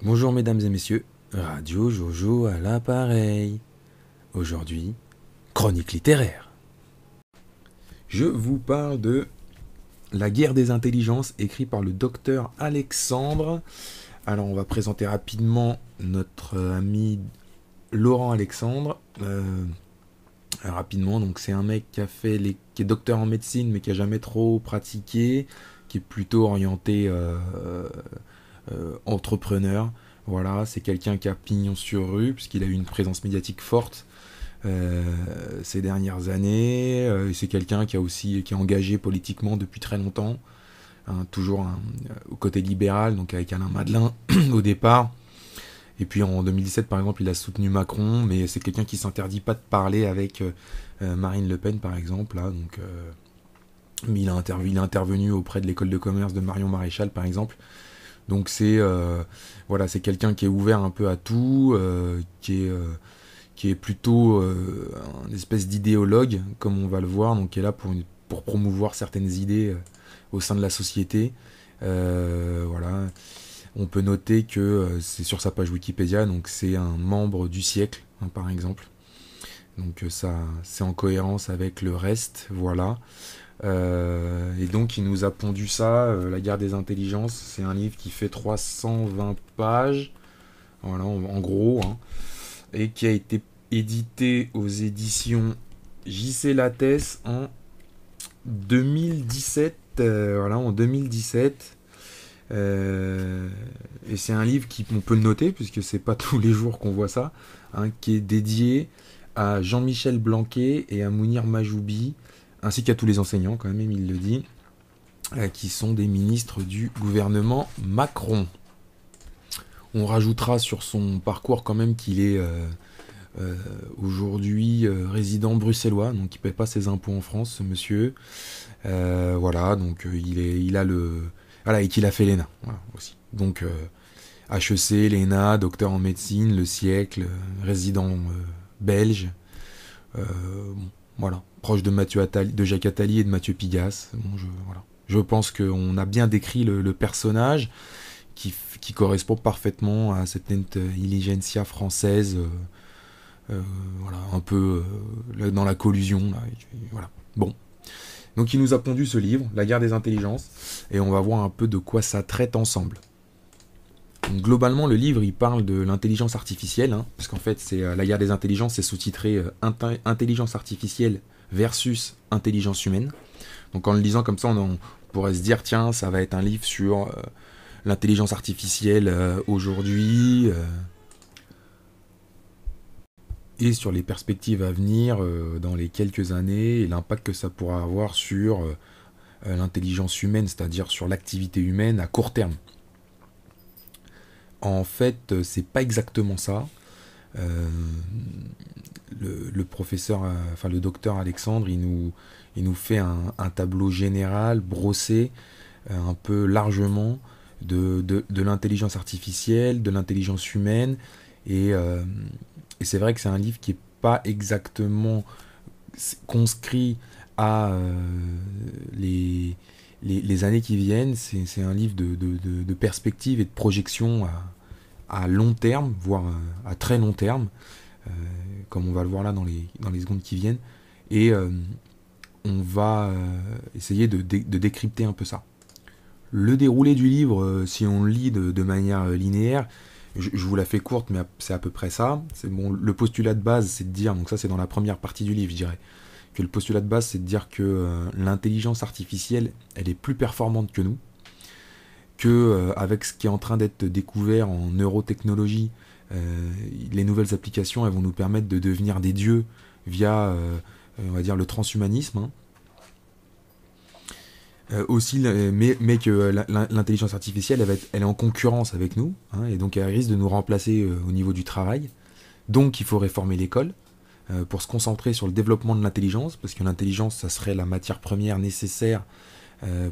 Bonjour mesdames et messieurs, Radio Jojo à l'appareil. Aujourd'hui, chronique littéraire. Je vous parle de La guerre des intelligences, écrit par le docteur Alexandre. Alors on va présenter rapidement notre ami Laurent Alexandre. Rapidement, donc c'est un mec qui est docteur en médecine mais qui a jamais trop pratiqué, qui est plutôt orienté entrepreneur. Voilà, c'est quelqu'un qui a pignon sur rue, puisqu'il a eu une présence médiatique forte ces dernières années. C'est quelqu'un qui est engagé politiquement depuis très longtemps, hein, toujours au côté libéral, donc avec Alain Madelin au départ. Et puis en 2017, par exemple, il a soutenu Macron, mais c'est quelqu'un qui s'interdit pas de parler avec Marine Le Pen, par exemple. Là, donc, mais il a intervenu auprès de l'école de commerce de Marion Maréchal, par exemple. Donc c'est quelqu'un qui est ouvert un peu à tout, qui est plutôt un espèce d'idéologue, comme on va le voir, donc qui est là pour promouvoir certaines idées au sein de la société. Voilà. On peut noter que c'est sur sa page Wikipédia, donc c'est un membre du siècle, hein, par exemple. Donc ça, c'est en cohérence avec le reste, voilà. Et donc il nous a pondu ça, La guerre des intelligences. C'est un livre qui fait 320 pages, voilà, en gros, hein, et qui a été édité aux éditions J.C. Lattès en 2017. Voilà, en 2017. Et c'est un livre on peut le noter, puisque c'est pas tous les jours qu'on voit ça, hein, qui est dédié à Jean-Michel Blanquer et à Mounir Majoubi, ainsi qu'à tous les enseignants, quand même, il le dit, qui sont des ministres du gouvernement Macron. On rajoutera sur son parcours quand même qu'il est aujourd'hui résident bruxellois, donc il ne paie pas ses impôts en France, ce monsieur. Voilà, donc voilà, et qu'il a fait l'ENA, voilà, aussi. Donc HEC, l'ENA, docteur en médecine, le siècle, résident belge. Bon, voilà, proche de Jacques Attali et de Mathieu Pigasse. Bon, voilà. Je pense qu'on a bien décrit le personnage qui correspond parfaitement à cette intelligentsia française, voilà, un peu dans la collusion. Là, voilà. Bon. Donc il nous a pondu ce livre, La guerre des intelligences, et on va voir un peu de quoi ça traite ensemble. Donc, globalement, le livre, il parle de l'intelligence artificielle, hein, parce qu'en fait, c'est La guerre des intelligences, c'est sous-titré Intelligence artificielle versus intelligence humaine. Donc en le lisant comme ça, on pourrait se dire, tiens, ça va être un livre sur l'intelligence artificielle aujourd'hui, et sur les perspectives à venir dans les quelques années, et l'impact que ça pourra avoir sur l'intelligence humaine, c'est-à-dire sur l'activité humaine à court terme. En fait, c'est pas exactement ça. Le professeur, enfin le docteur Alexandre, il nous fait un tableau général, brossé, un peu largement, de l'intelligence artificielle, de l'intelligence humaine, et c'est vrai que c'est un livre qui n'est pas exactement conscrit à les années qui viennent. C'est un livre de perspective et de projection à long terme, voire à très long terme, comme on va le voir là dans les secondes qui viennent. Et on va essayer de décrypter un peu ça. Le déroulé du livre, si on le lit de manière linéaire, je vous la fais courte, mais c'est à peu près ça. C'est bon, le postulat de base, c'est de dire, donc ça c'est dans la première partie du livre, je dirais, que le postulat de base, c'est de dire que l'intelligence artificielle, elle est plus performante que nous, que avec ce qui est en train d'être découvert en neurotechnologie, les nouvelles applications, elles vont nous permettre de devenir des dieux via, on va dire, le transhumanisme, hein. Aussi, mais que l'intelligence artificielle, elle est en concurrence avec nous, hein, et donc elle risque de nous remplacer au niveau du travail. Donc il faut réformer l'école pour se concentrer sur le développement de l'intelligence, parce que l'intelligence, ça serait la matière première nécessaire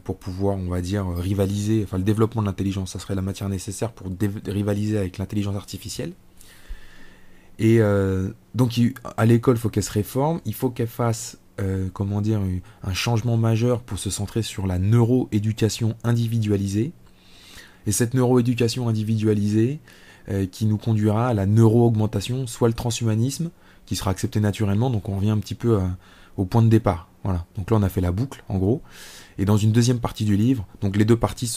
pour pouvoir, on va dire, rivaliser, enfin le développement de l'intelligence, ça serait la matière nécessaire pour rivaliser avec l'intelligence artificielle. Et donc à l'école, il faut qu'elle se réforme, il faut qu'elle fasse comment dire, un changement majeur pour se centrer sur la neuroéducation individualisée, Et cette neuroéducation individualisée qui nous conduira à la neuro-augmentation, soit le transhumanisme, qui sera accepté naturellement, donc on revient un petit peu au point de départ. Voilà. Donc là on a fait la boucle, en gros. Et dans une deuxième partie du livre, donc les deux parties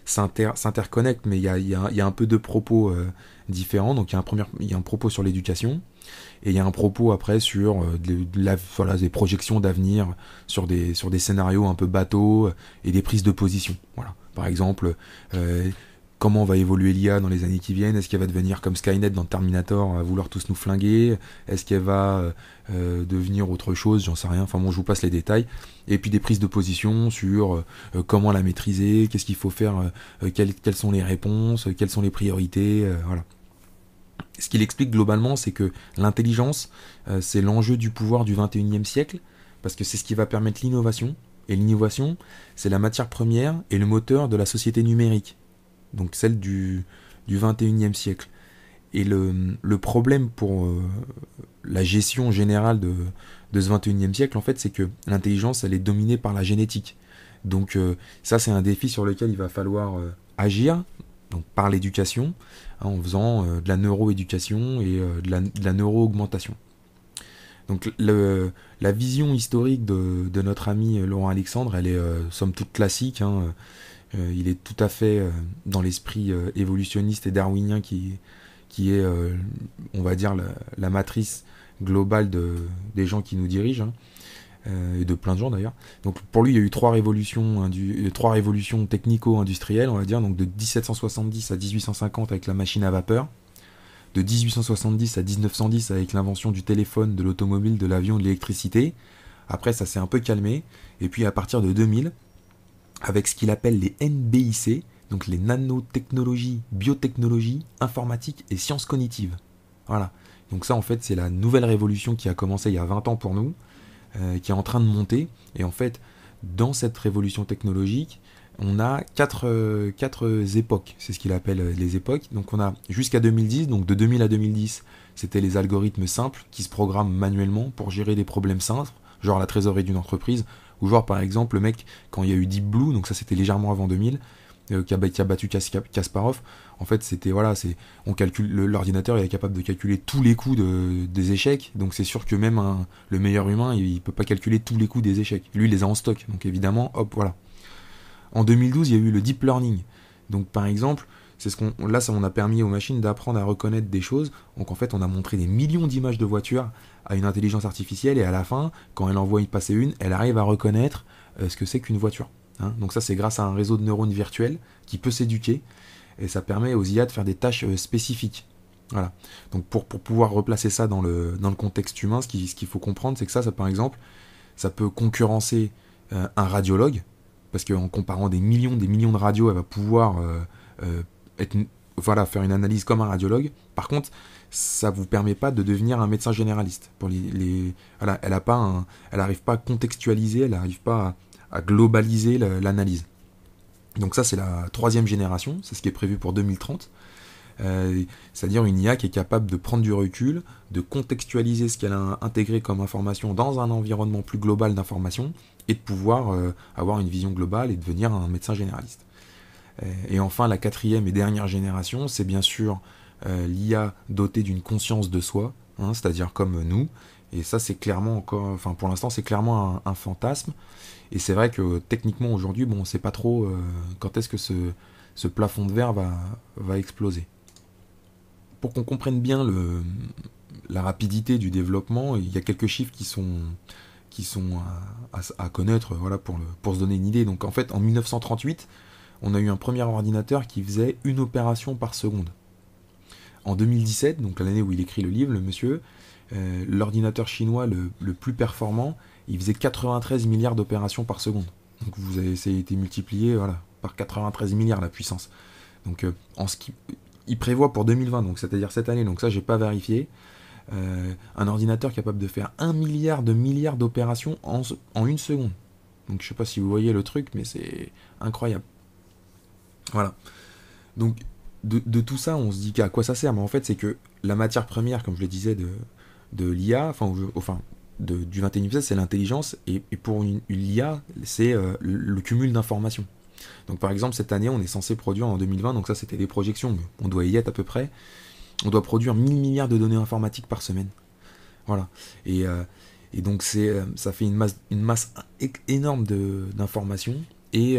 s'interconnectent, mais il y a un peu de propos différents. Donc il y a un propos sur l'éducation, et il y a un propos après sur des projections d'avenir, sur des scénarios un peu bateaux et des prises de position. Voilà. Par exemple, comment va évoluer l'IA dans les années qui viennent? Est-ce qu'elle va devenir comme Skynet dans Terminator, à vouloir tous nous flinguer? Est-ce qu'elle va devenir autre chose? J'en sais rien. Enfin bon, je vous passe les détails. Et puis des prises de position sur comment la maîtriser, qu'est-ce qu'il faut faire, quelles sont les réponses, quelles sont les priorités, voilà. Ce qu'il explique globalement, c'est que l'intelligence, c'est l'enjeu du pouvoir du 21e siècle, parce que c'est ce qui va permettre l'innovation. Et l'innovation, c'est la matière première et le moteur de la société numérique, donc celle du 21e siècle. Et le problème pour la gestion générale de ce 21e siècle, en fait, c'est que l'intelligence, elle est dominée par la génétique. Donc ça, c'est un défi sur lequel il va falloir agir, donc par l'éducation, en faisant de la neuroéducation et de la neuro-augmentation. Donc la vision historique de notre ami Laurent Alexandre, elle est somme toute classique, hein. Il est tout à fait dans l'esprit évolutionniste et darwinien qui est, on va dire, la matrice globale des gens qui nous dirigent, hein, et de plein de gens d'ailleurs. Donc pour lui, il y a eu trois révolutions technico-industrielles, on va dire, donc de 1770 à 1850 avec la machine à vapeur, de 1870 à 1910 avec l'invention du téléphone, de l'automobile, de l'avion, de l'électricité. Après, ça s'est un peu calmé. Et puis à partir de 2000, avec ce qu'il appelle les NBIC, donc les nanotechnologies, biotechnologies, informatique et sciences cognitives. Voilà. Donc ça, en fait, c'est la nouvelle révolution qui a commencé il y a 20 ans pour nous, qui est en train de monter. Et en fait, dans cette révolution technologique, on a quatre époques. C'est ce qu'il appelle les époques. Donc on a jusqu'à 2010, donc de 2000 à 2010, c'était les algorithmes simples qui se programment manuellement pour gérer des problèmes simples, genre la trésorerie d'une entreprise, ou genre par exemple le mec, quand il y a eu Deep Blue, donc ça c'était légèrement avant 2000, qui a battu Kasparov, en fait c'était on calcule, l'ordinateur il est capable de calculer tous les coups des échecs, donc c'est sûr que même le meilleur humain il peut pas calculer tous les coups des échecs, lui il les a en stock, donc évidemment hop voilà. En 2012 il y a eu le deep learning, donc par exemple ça a permis aux machines d'apprendre à reconnaître des choses, donc en fait on a montré des millions d'images de voitures à une intelligence artificielle et à la fin quand elle en voit y passer une, elle arrive à reconnaître ce que c'est qu'une voiture. Hein, donc ça c'est grâce à un réseau de neurones virtuels qui peut s'éduquer et ça permet aux IA de faire des tâches spécifiques. Voilà. Donc pour pouvoir replacer ça dans le contexte humain, ce qu'il faut comprendre, c'est que ça par exemple, ça peut concurrencer un radiologue, parce qu'en comparant des millions de radios, elle va pouvoir faire une analyse comme un radiologue. Par contre, ça vous permet pas de devenir un médecin généraliste. Elle n'arrive pas à contextualiser, elle n'arrive pas à globaliser l'analyse. Donc ça c'est la troisième génération, c'est ce qui est prévu pour 2030, c'est-à-dire une IA qui est capable de prendre du recul, de contextualiser ce qu'elle a intégré comme information dans un environnement plus global d'information, et de pouvoir avoir une vision globale et devenir un médecin généraliste. Et enfin la quatrième et dernière génération, c'est bien sûr l'IA dotée d'une conscience de soi, hein, c'est-à-dire comme nous, et ça c'est clairement pour l'instant c'est clairement un fantasme. Et c'est vrai que techniquement aujourd'hui, on ne sait pas trop quand est-ce que ce plafond de verre va exploser. Pour qu'on comprenne bien la rapidité du développement, il y a quelques chiffres qui sont à connaître, voilà, pour se donner une idée. Donc en fait, en 1938, on a eu un premier ordinateur qui faisait une opération par seconde. En 2017, donc l'année où il écrit le livre, le monsieur, l'ordinateur chinois le plus performant, il faisait 93 milliards d'opérations par seconde. Donc ça a été multiplié par 93 milliards la puissance. Donc il prévoit pour 2020, donc c'est-à-dire cette année, donc ça j'ai pas vérifié, un ordinateur capable de faire 1 milliard d'opérations en une seconde. Donc je sais pas si vous voyez le truc, mais c'est incroyable. Voilà. Donc de tout ça, on se dit à quoi ça sert, mais en fait c'est que la matière première, comme je le disais, de l'IA, du 21e siècle, c'est l'intelligence, et pour une l'IA, c'est le cumul d'informations. Donc par exemple, cette année, on est censé produire en 2020, donc ça c'était des projections, mais on doit y être à peu près, on doit produire 1000 milliards de données informatiques par semaine. Voilà. Et donc ça fait une masse énorme d'informations, et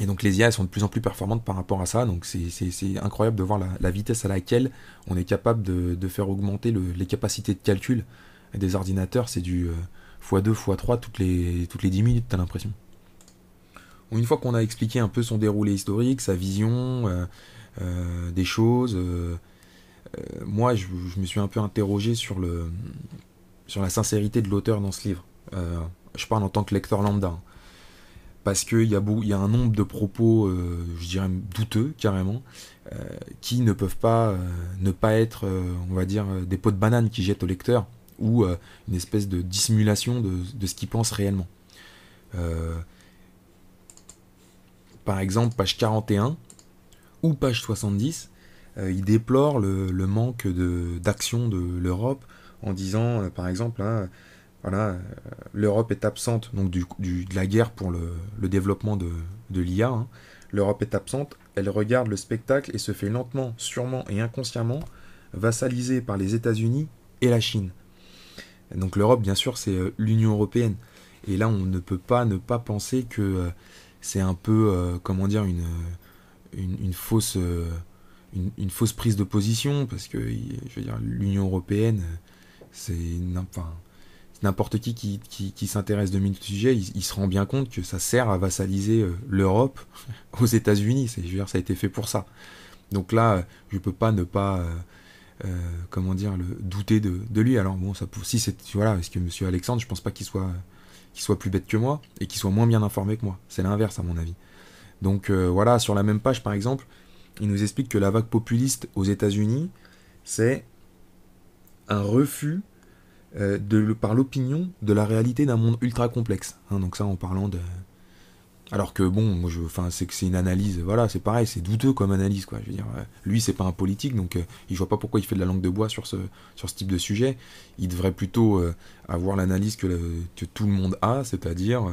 donc les IA sont de plus en plus performantes par rapport à ça, donc c'est incroyable de voir la vitesse à laquelle on est capable de faire augmenter les capacités de calcul des ordinateurs. C'est du x2, x3 toutes les 10 minutes, t'as l'impression. Bon, une fois qu'on a expliqué un peu son déroulé historique, sa vision des choses, moi je me suis un peu interrogé sur la sincérité de l'auteur dans ce livre. Je parle en tant que lecteur lambda, hein. Parce qu'il y a un nombre de propos, je dirais douteux, carrément, qui ne peuvent pas ne pas être, on va dire, des pots de banane qui jettent au lecteur, ou une espèce de dissimulation de ce qu'il pense réellement. Par exemple, page 41 ou page 70, il déplore le manque d'action de l'Europe en disant, par exemple, hein, voilà, l'Europe est absente donc de la guerre pour le développement de l'IA. Hein. L'Europe est absente, elle regarde le spectacle et se fait lentement, sûrement et inconsciemment vassalisée par les États-Unis et la Chine. Et donc l'Europe, bien sûr, c'est l'Union européenne. Et là, on ne peut pas ne pas penser que c'est un peu, comment dire, une fausse, une fausse prise de position, parce que, je veux dire, l'Union européenne, c'est n'importe qui s'intéresse de mille sujets, il se rend bien compte que ça sert à vassaliser l'Europe aux États-Unis. Je veux dire, ça a été fait pour ça. Donc là, je peux pas ne pas, comment dire, douter de lui. Alors bon, si c'est, voilà, parce que Monsieur Alexandre, je pense pas qu'il soit plus bête que moi et qu'il soit moins bien informé que moi. C'est l'inverse à mon avis. Donc voilà, sur la même page par exemple, il nous explique que la vague populiste aux États-Unis, c'est un refus par l'opinion de la réalité d'un monde ultra complexe. Hein, donc ça en parlant de... Alors que bon, moi c'est que c'est une analyse, voilà, c'est pareil, c'est douteux comme analyse, quoi. Je veux dire, lui c'est pas un politique, donc je vois pas pourquoi il fait de la langue de bois sur ce type de sujet. Il devrait plutôt avoir l'analyse que tout le monde a, c'est-à-dire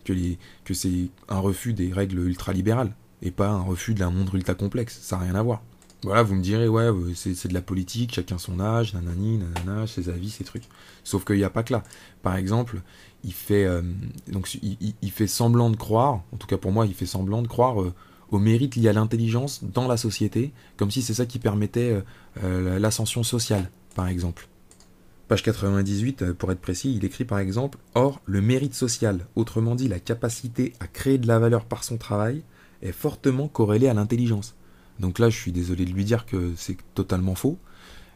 que c'est un refus des règles ultralibérales, et pas un refus d'un monde ultra complexe, ça n'a rien à voir. Voilà, vous me direz, ouais, c'est de la politique, chacun son âge, nanani, nanana, ses avis, ses trucs. Sauf qu'il n'y a pas que là. Par exemple, il fait semblant de croire, en tout cas pour moi, il fait semblant de croire au mérite lié à l'intelligence dans la société, comme si c'est ça qui permettait l'ascension sociale, par exemple. Page 98, pour être précis, il écrit par exemple « Or, le mérite social, autrement dit la capacité à créer de la valeur par son travail, est fortement corrélé à l'intelligence. » Donc là, je suis désolé de lui dire que c'est totalement faux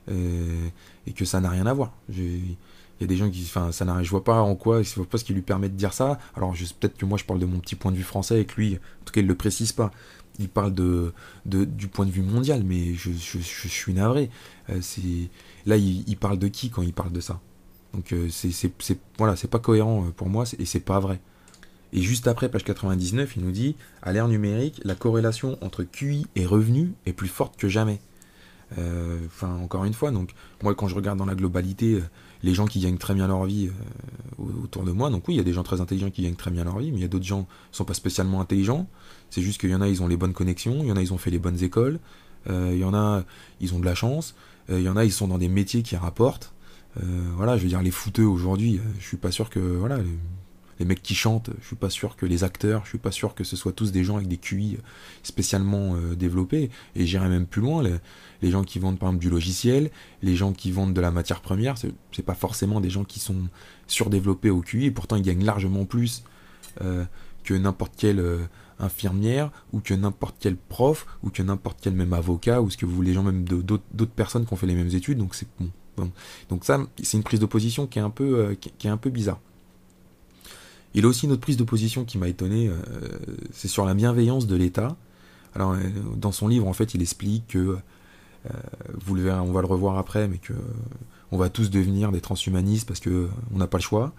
et que ça n'a rien à voir. Il y a des gens qui... Enfin, je vois pas en quoi, je vois pas ce qui lui permet de dire ça. Alors, peut-être que moi, je parle de mon petit point de vue français et que lui, en tout cas, il le précise pas. Il parle du point de vue mondial, mais je suis navré. Là, il parle de qui quand il parle de ça? Donc, voilà, c'est pas cohérent pour moi et c'est pas vrai. Et juste après, page 99, il nous dit « À l'ère numérique, la corrélation entre QI et revenu est plus forte que jamais. » Encore une fois, donc, moi, quand je regarde dans la globalité, les gens qui gagnent très bien leur vie autour de moi, donc oui, il y a des gens très intelligents qui gagnent très bien leur vie, mais il y a d'autres gens qui ne sont pas spécialement intelligents. C'est juste qu'il y en a, ils ont les bonnes connexions, il y en a, ils ont fait les bonnes écoles, il y en a, ils ont de la chance, il y en a, ils sont dans des métiers qui rapportent. Voilà, je veux dire, les footeux aujourd'hui, je suis pas sûr que... Voilà, les mecs qui chantent, je suis pas sûr que les acteurs, je suis pas sûr que ce soit tous des gens avec des QI spécialement développés. Et j'irai même plus loin, les gens qui vendent par exemple du logiciel, les gens qui vendent de la matière première, c'est pas forcément des gens qui sont surdéveloppés au QI, et pourtant ils gagnent largement plus que n'importe quelle infirmière, ou que n'importe quel prof, ou que n'importe quel même avocat, ou ce que vous voulez, les gens même d'autres personnes qui ont fait les mêmes études, donc c'est bon. Donc ça, c'est une prise de position qui est un peu bizarre. Il a aussi une autre prise de position qui m'a étonné, c'est sur la bienveillance de l'État. Alors, dans son livre, en fait, il explique que, vous le verrez, on va le revoir après, mais que on va tous devenir des transhumanistes parce que on n'a pas le choix.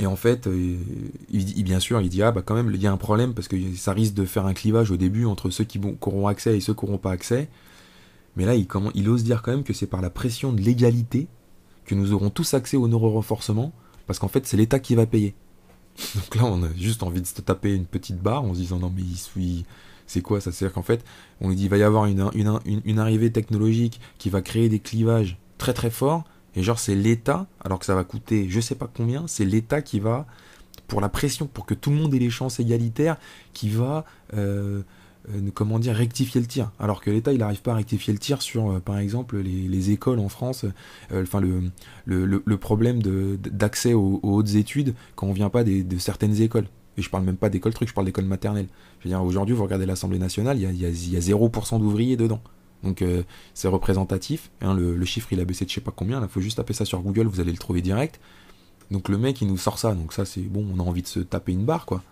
Et en fait, bien sûr, il dit quand même, il y a un problème parce que ça risque de faire un clivage au début entre ceux qui auront accès et ceux qui n'auront pas accès. Mais là, il ose dire quand même que c'est par la pression de l'égalité que nous aurons tous accès au neurorenforcement, parce qu'en fait, c'est l'État qui va payer. Donc là, on a juste envie de se taper une petite barre en se disant non mais c'est quoi ça? C'est-à-dire qu'en fait, on nous dit il va y avoir une arrivée technologique qui va créer des clivages très très forts, et genre c'est l'État, alors que ça va coûter je sais pas combien, c'est l'État qui va, pour la pression, pour que tout le monde ait les chances égalitaires, qui va comment dire, rectifier le tir. Alors que l'État, il n'arrive pas à rectifier le tir sur, par exemple, les écoles en France, enfin le problème d'accès aux hautes études quand on vient pas de certaines écoles. Et je parle même pas d'école truc, je parle d'école maternelle. Je veux dire, aujourd'hui, vous regardez l'Assemblée nationale, il y a 0% d'ouvriers dedans. Donc c'est représentatif, hein, le chiffre il a baissé de je sais pas combien, il faut juste taper ça sur Google, vous allez le trouver direct. Donc le mec il nous sort ça, donc ça c'est bon, on a envie de se taper une barre quoi.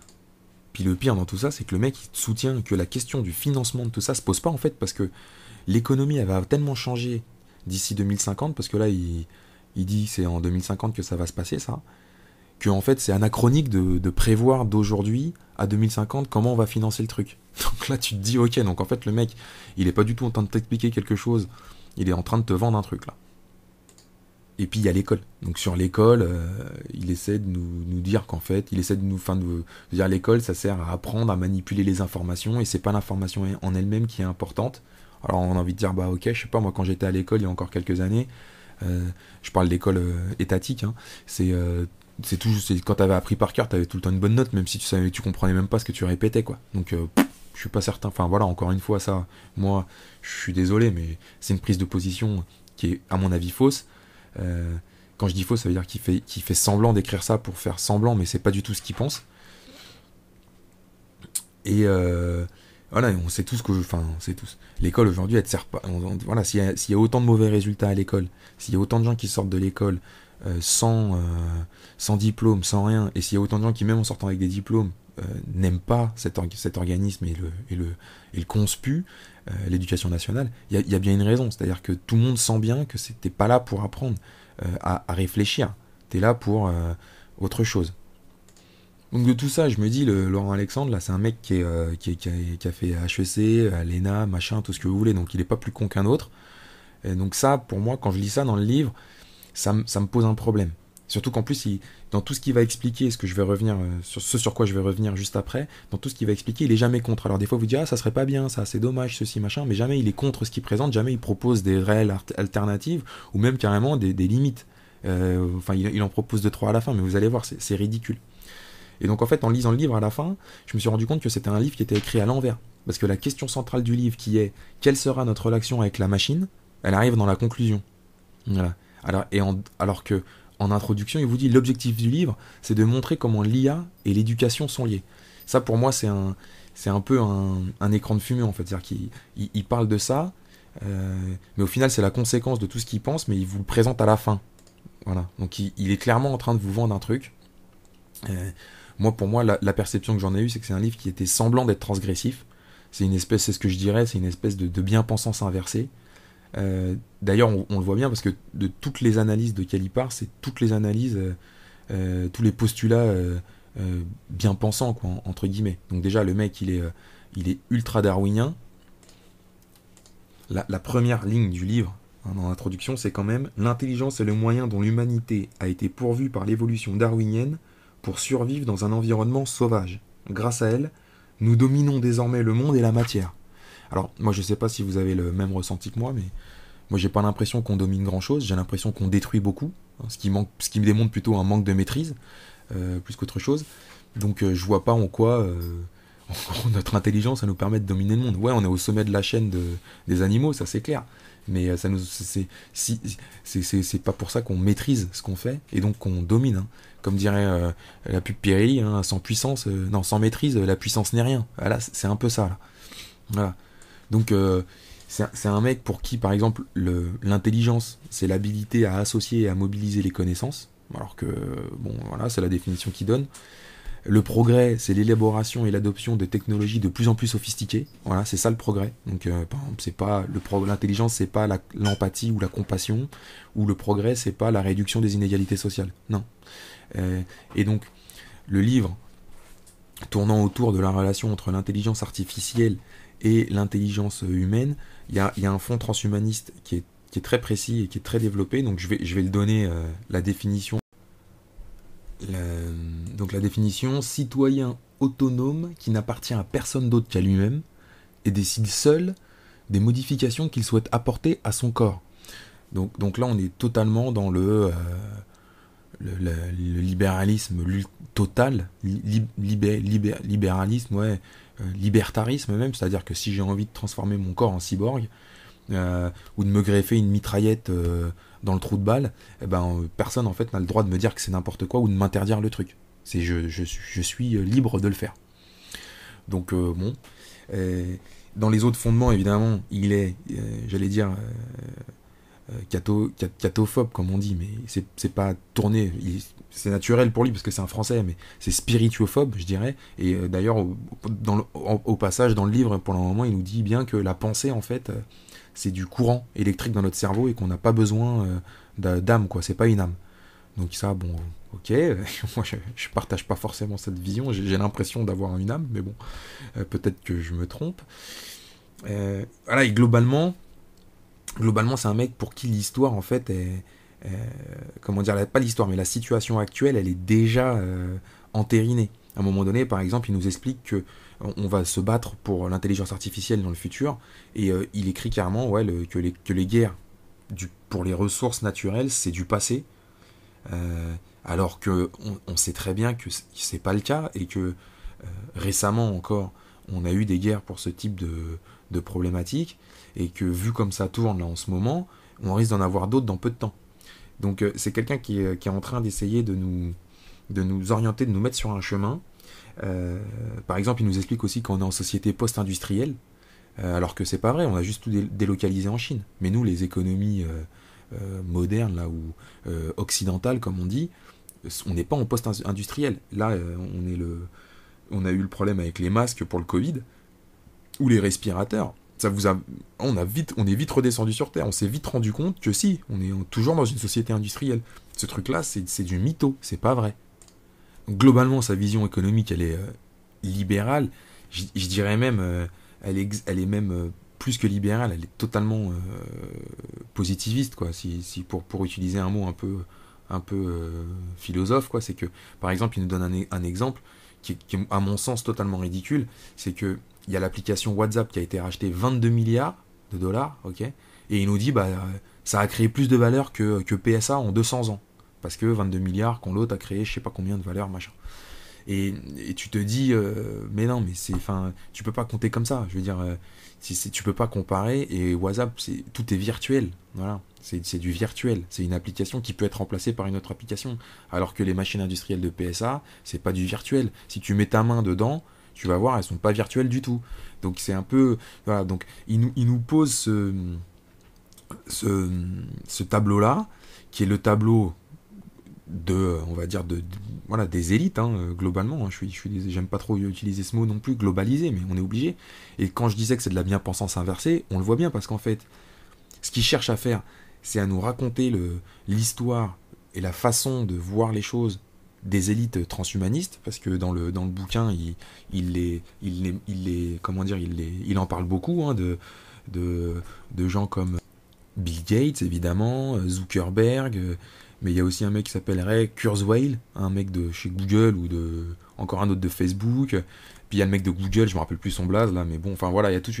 Puis le pire dans tout ça, c'est que le mec il soutient que la question du financement de tout ça se pose pas en fait, parce que l'économie elle va tellement changer d'ici 2050, parce que là il dit c'est en 2050 que ça va se passer ça, que en fait c'est anachronique de prévoir d'aujourd'hui à 2050 comment on va financer le truc. Donc là tu te dis ok, donc en fait le mec il est pas du tout en train de t'expliquer quelque chose, il est en train de te vendre un truc là. Et puis il y a l'école. Donc sur l'école, il essaie de nous dire qu'en fait, il essaie de nous, enfin de dire l'école, ça sert à apprendre à manipuler les informations, et c'est pas l'information en elle-même qui est importante. Alors on a envie de dire bah ok, je sais pas, moi quand j'étais à l'école il y a encore quelques années, je parle d'école étatique, hein, c'est tout, c'est quand t'avais appris par cœur, t'avais tout le temps une bonne note, même si tu comprenais même pas ce que tu répétais quoi. Donc je suis pas certain. Enfin voilà, encore une fois ça, moi je suis désolé, mais c'est une prise de position qui est à mon avis fausse. Quand je dis faux, ça veut dire qu'il fait semblant d'écrire ça pour faire semblant, mais c'est pas du tout ce qu'il pense. Et voilà, on sait tous que, enfin, on sait tous. L'école aujourd'hui, elle te sert pas. Voilà, s'il y a autant de mauvais résultats à l'école, s'il y a autant de gens qui sortent de l'école sans diplôme, sans rien, et s'il y a autant de gens qui, même en sortant avec des diplômes, n'aiment pas cet organisme et le conspuent, l'éducation nationale, il y a bien une raison. C'est-à-dire que tout le monde sent bien que t'es pas là pour apprendre à réfléchir. T'es là pour autre chose. Donc de tout ça, je me dis, Laurent Alexandre, là, c'est un mec qui a fait HEC, l'ENA, machin, tout ce que vous voulez, donc il est pas plus con qu'un autre. Et donc ça, pour moi, quand je lis ça dans le livre, ça me pose un problème. Surtout qu'en plus, dans tout ce qu'il va expliquer, ce sur quoi je vais revenir juste après, dans tout ce qu'il va expliquer, il est jamais contre. Alors des fois, vous dites, ah, ça serait pas bien, ça, c'est dommage, ceci, machin, mais jamais il est contre ce qu'il présente, jamais il propose des réelles alternatives, ou même carrément des limites. Enfin, il en propose 2-3 à la fin, mais vous allez voir, c'est ridicule. Et donc en fait, en lisant le livre à la fin, je me suis rendu compte que c'était un livre qui était écrit à l'envers. Parce que la question centrale du livre, qui est quelle sera notre relation avec la machine, elle arrive dans la conclusion. Voilà. Alors que en introduction, il vous dit l'objectif du livre, c'est de montrer comment l'IA et l'éducation sont liés. Ça, pour moi, c'est un peu un écran de fumée, en fait. C'est-à-dire qu'il parle de ça, mais au final, c'est la conséquence de tout ce qu'il pense, mais il vous le présente à la fin. Voilà. Donc, il est clairement en train de vous vendre un truc. Pour moi, la perception que j'en ai eue, c'est que c'est un livre qui était semblant d'être transgressif. C'est ce que je dirais, c'est une espèce de bien-pensance inversée. D'ailleurs, on le voit bien parce que de toutes les analyses de quelles il part, c'est toutes les analyses, tous les postulats bien pensants, quoi, entre guillemets. Donc déjà, le mec, il est ultra darwinien. La première ligne du livre, hein, dans l'introduction, c'est quand même l'intelligence est le moyen dont l'humanité a été pourvue par l'évolution darwinienne pour survivre dans un environnement sauvage. Grâce à elle, nous dominons désormais le monde et la matière. Alors, moi, je sais pas si vous avez le même ressenti que moi, mais moi, j'ai pas l'impression qu'on domine grand-chose. J'ai l'impression qu'on détruit beaucoup, hein, ce qui me démontre plutôt un manque de maîtrise, plus qu'autre chose. Donc, je vois pas en quoi notre intelligence, ça nous permet de dominer le monde. Ouais, on est au sommet de la chaîne des animaux, ça c'est clair. Mais c'est pas pour ça qu'on maîtrise ce qu'on fait et donc qu'on domine. Hein. Comme dirait la pub Pirelli, hein, sans puissance, non, sans maîtrise, la puissance n'est rien. Voilà, c'est un peu ça là. Voilà. Donc c'est un mec pour qui, par exemple, l'intelligence, c'est l'habilité à associer et à mobiliser les connaissances. Alors que, bon, voilà, c'est la définition qu'il donne. Le progrès, c'est l'élaboration et l'adoption de technologies de plus en plus sophistiquées. Voilà, c'est ça le progrès. Donc, par exemple, c'est pas l'intelligence, c'est pas l'empathie ou la compassion, ou le progrès, c'est pas la réduction des inégalités sociales. Non. Et donc, le livre, tournant autour de la relation entre l'intelligence artificielle et l'intelligence humaine, il y a un fond transhumaniste qui est très précis et qui est très développé. Donc, je vais le donner la définition. Donc la définition, citoyen autonome qui n'appartient à personne d'autre qu'à lui-même et décide seul des modifications qu'il souhaite apporter à son corps. Donc là, on est totalement dans le libéralisme total, libéralisme, ouais, libertarisme même, c'est-à-dire que si j'ai envie de transformer mon corps en cyborg, ou de me greffer une mitraillette dans le trou de balle, eh ben, personne en fait n'a le droit de me dire que c'est n'importe quoi ou de m'interdire le truc. C'est je suis libre de le faire. Donc bon, dans les autres fondements évidemment, il est, j'allais dire, catophobe comme on dit, mais c'est pas tourné, c'est naturel pour lui parce que c'est un français, mais c'est spirituophobe je dirais, et d'ailleurs au passage dans le livre pour le moment il nous dit bien que la pensée en fait c'est du courant électrique dans notre cerveau et qu'on n'a pas besoin d'âme, quoi, c'est pas une âme. Donc ça, bon, ok, moi je partage pas forcément cette vision, j'ai l'impression d'avoir une âme, mais bon, peut-être que je me trompe. Voilà, et globalement c'est un mec pour qui l'histoire en fait est, comment dire, pas l'histoire mais la situation actuelle elle est déjà entérinée. À un moment donné par exemple il nous explique que on va se battre pour l'intelligence artificielle dans le futur et il écrit carrément ouais, que les guerres pour les ressources naturelles c'est du passé, alors que on sait très bien que c'est pas le cas et que récemment encore on a eu des guerres pour ce type de problématiques et que vu comme ça tourne là en ce moment, on risque d'en avoir d'autres dans peu de temps. Donc c'est quelqu'un qui est en train d'essayer de nous orienter, de nous mettre sur un chemin. Par exemple, il nous explique aussi qu'on est en société post-industrielle, alors que c'est pas vrai, on a juste tout délocalisé en Chine. Mais nous, les économies modernes là ou occidentales, comme on dit, on n'est pas en post-industriel. Là, on a eu le problème avec les masques pour le Covid ou les respirateurs. On est vite redescendu sur Terre. On s'est vite rendu compte que si, on est toujours dans une société industrielle. Ce truc-là, c'est du mytho, c'est pas vrai. Donc, globalement, sa vision économique, elle est libérale. Je dirais même, elle est même plus que libérale. Elle est totalement positiviste, quoi. Si pour utiliser un mot un peu philosophe, quoi, c'est que, par exemple, il nous donne un exemple qui est, à mon sens, totalement ridicule. C'est que il y a l'application WhatsApp qui a été rachetée 22 milliards de dollars, ok, et il nous dit ça a créé plus de valeur que PSA en 200 ans. Parce que 22 milliards, quand l'autre a créé je sais pas combien de valeur, machin. Et tu te dis, mais non, mais tu peux pas compter comme ça. Je veux dire, tu peux pas comparer, et WhatsApp, tout est virtuel. Voilà, c'est du virtuel. C'est une application qui peut être remplacée par une autre application. Alors que les machines industrielles de PSA, c'est pas du virtuel. Si tu mets ta main dedans, tu vas voir, elles sont pas virtuelles du tout. Donc c'est un peu, voilà, donc il nous pose ce tableau-là, qui est le tableau on va dire voilà, des élites, globalement. J'aime pas trop utiliser ce mot non plus, globalisé, mais on est obligé. Et quand je disais que c'est de la bien-pensance inversée, on le voit bien parce qu'en fait, ce qu'ils cherchent à faire, c'est à nous raconter l'histoire et la façon de voir les choses des élites transhumanistes, parce que dans le bouquin, il en parle beaucoup, de gens comme Bill Gates, évidemment, Zuckerberg, mais il y a aussi un mec qui s'appelle Ray Kurzweil, un mec de chez Google, ou encore un autre de Facebook, puis il y a le mec de Google, je me rappelle plus son blaze là, mais bon, enfin voilà, il y a toute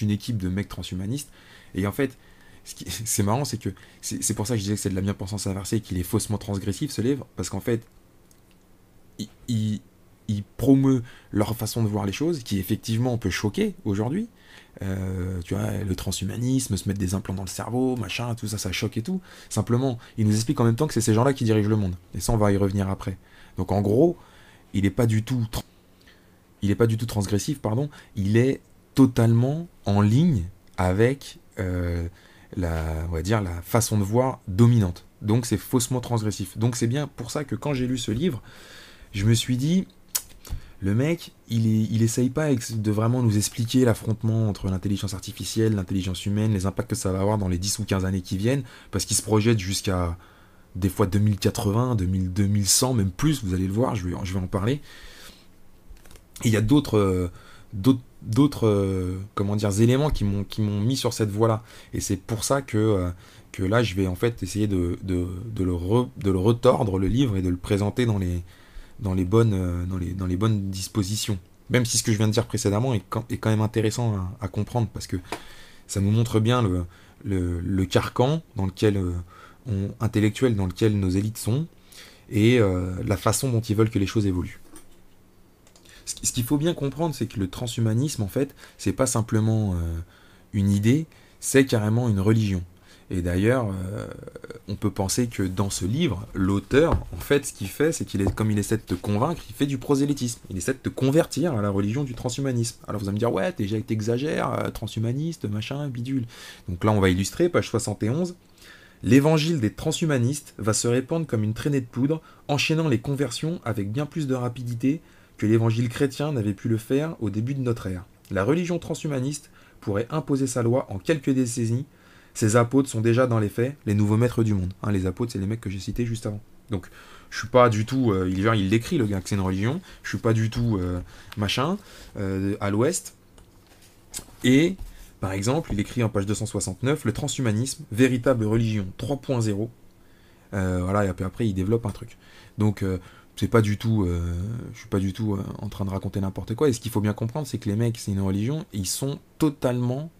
une équipe de mecs transhumanistes, et en fait, c'est marrant, c'est que c'est pour ça que je disais que c'est de la bien-pensance inversée et qu'il est faussement transgressif, ce livre, parce qu'en fait, il promeut leur façon de voir les choses, qui effectivement peut choquer aujourd'hui. Tu vois, le transhumanisme, se mettre des implants dans le cerveau, machin, tout ça, ça choque et tout. Simplement, il nous explique en même temps que c'est ces gens-là qui dirigent le monde. Et ça, on va y revenir après. Donc en gros, il n'est pas du tout transgressif, pardon. Il est totalement en ligne avec on va dire, la façon de voir dominante. Donc c'est faussement transgressif. Donc c'est bien pour ça que quand j'ai lu ce livre, je me suis dit, le mec, il essaye pas de vraiment nous expliquer l'affrontement entre l'intelligence artificielle, l'intelligence humaine, les impacts que ça va avoir dans les 10 ou 15 années qui viennent, parce qu'il se projette jusqu'à des fois 2080, 2100, même plus, vous allez le voir, je vais en parler. Et il y a d'autres comment dire, éléments qui m'ont mis sur cette voie-là. Et c'est pour ça que là, je vais en fait essayer de le retordre, le livre, et de le présenter dans dans les bonnes dispositions. Même si ce que je viens de dire précédemment est quand même intéressant à comprendre, parce que ça nous montre bien le carcan dans lequel, intellectuel dans lequel nos élites sont, et la façon dont ils veulent que les choses évoluent. Ce qu'il faut bien comprendre, c'est que le transhumanisme, en fait, c'est pas simplement une idée, c'est carrément une religion. Et d'ailleurs, on peut penser que dans ce livre, l'auteur, en fait, ce qu'il fait, c'est comme il essaie de te convaincre, il fait du prosélytisme. Il essaie de te convertir à la religion du transhumanisme. Alors vous allez me dire, ouais, déjà t'exagères, transhumaniste, machin, bidule. Donc là, on va illustrer, page 71. L'évangile des transhumanistes va se répandre comme une traînée de poudre, enchaînant les conversions avec bien plus de rapidité que l'évangile chrétien n'avait pu le faire au début de notre ère. La religion transhumaniste pourrait imposer sa loi en quelques décennies. Ces apôtres sont déjà dans les faits les nouveaux maîtres du monde. Les apôtres, c'est les mecs que j'ai cités juste avant. Donc, je suis pas du tout... il l'écrit, le gars, que c'est une religion. Je suis pas du tout à l'ouest. Et, par exemple, il écrit en page 269, le transhumanisme, véritable religion 3.0. Voilà, et après, il développe un truc. Donc, c'est pas du tout... je suis pas du tout en train de raconter n'importe quoi. Et ce qu'il faut bien comprendre, c'est que les mecs, c'est une religion, et ils sont totalement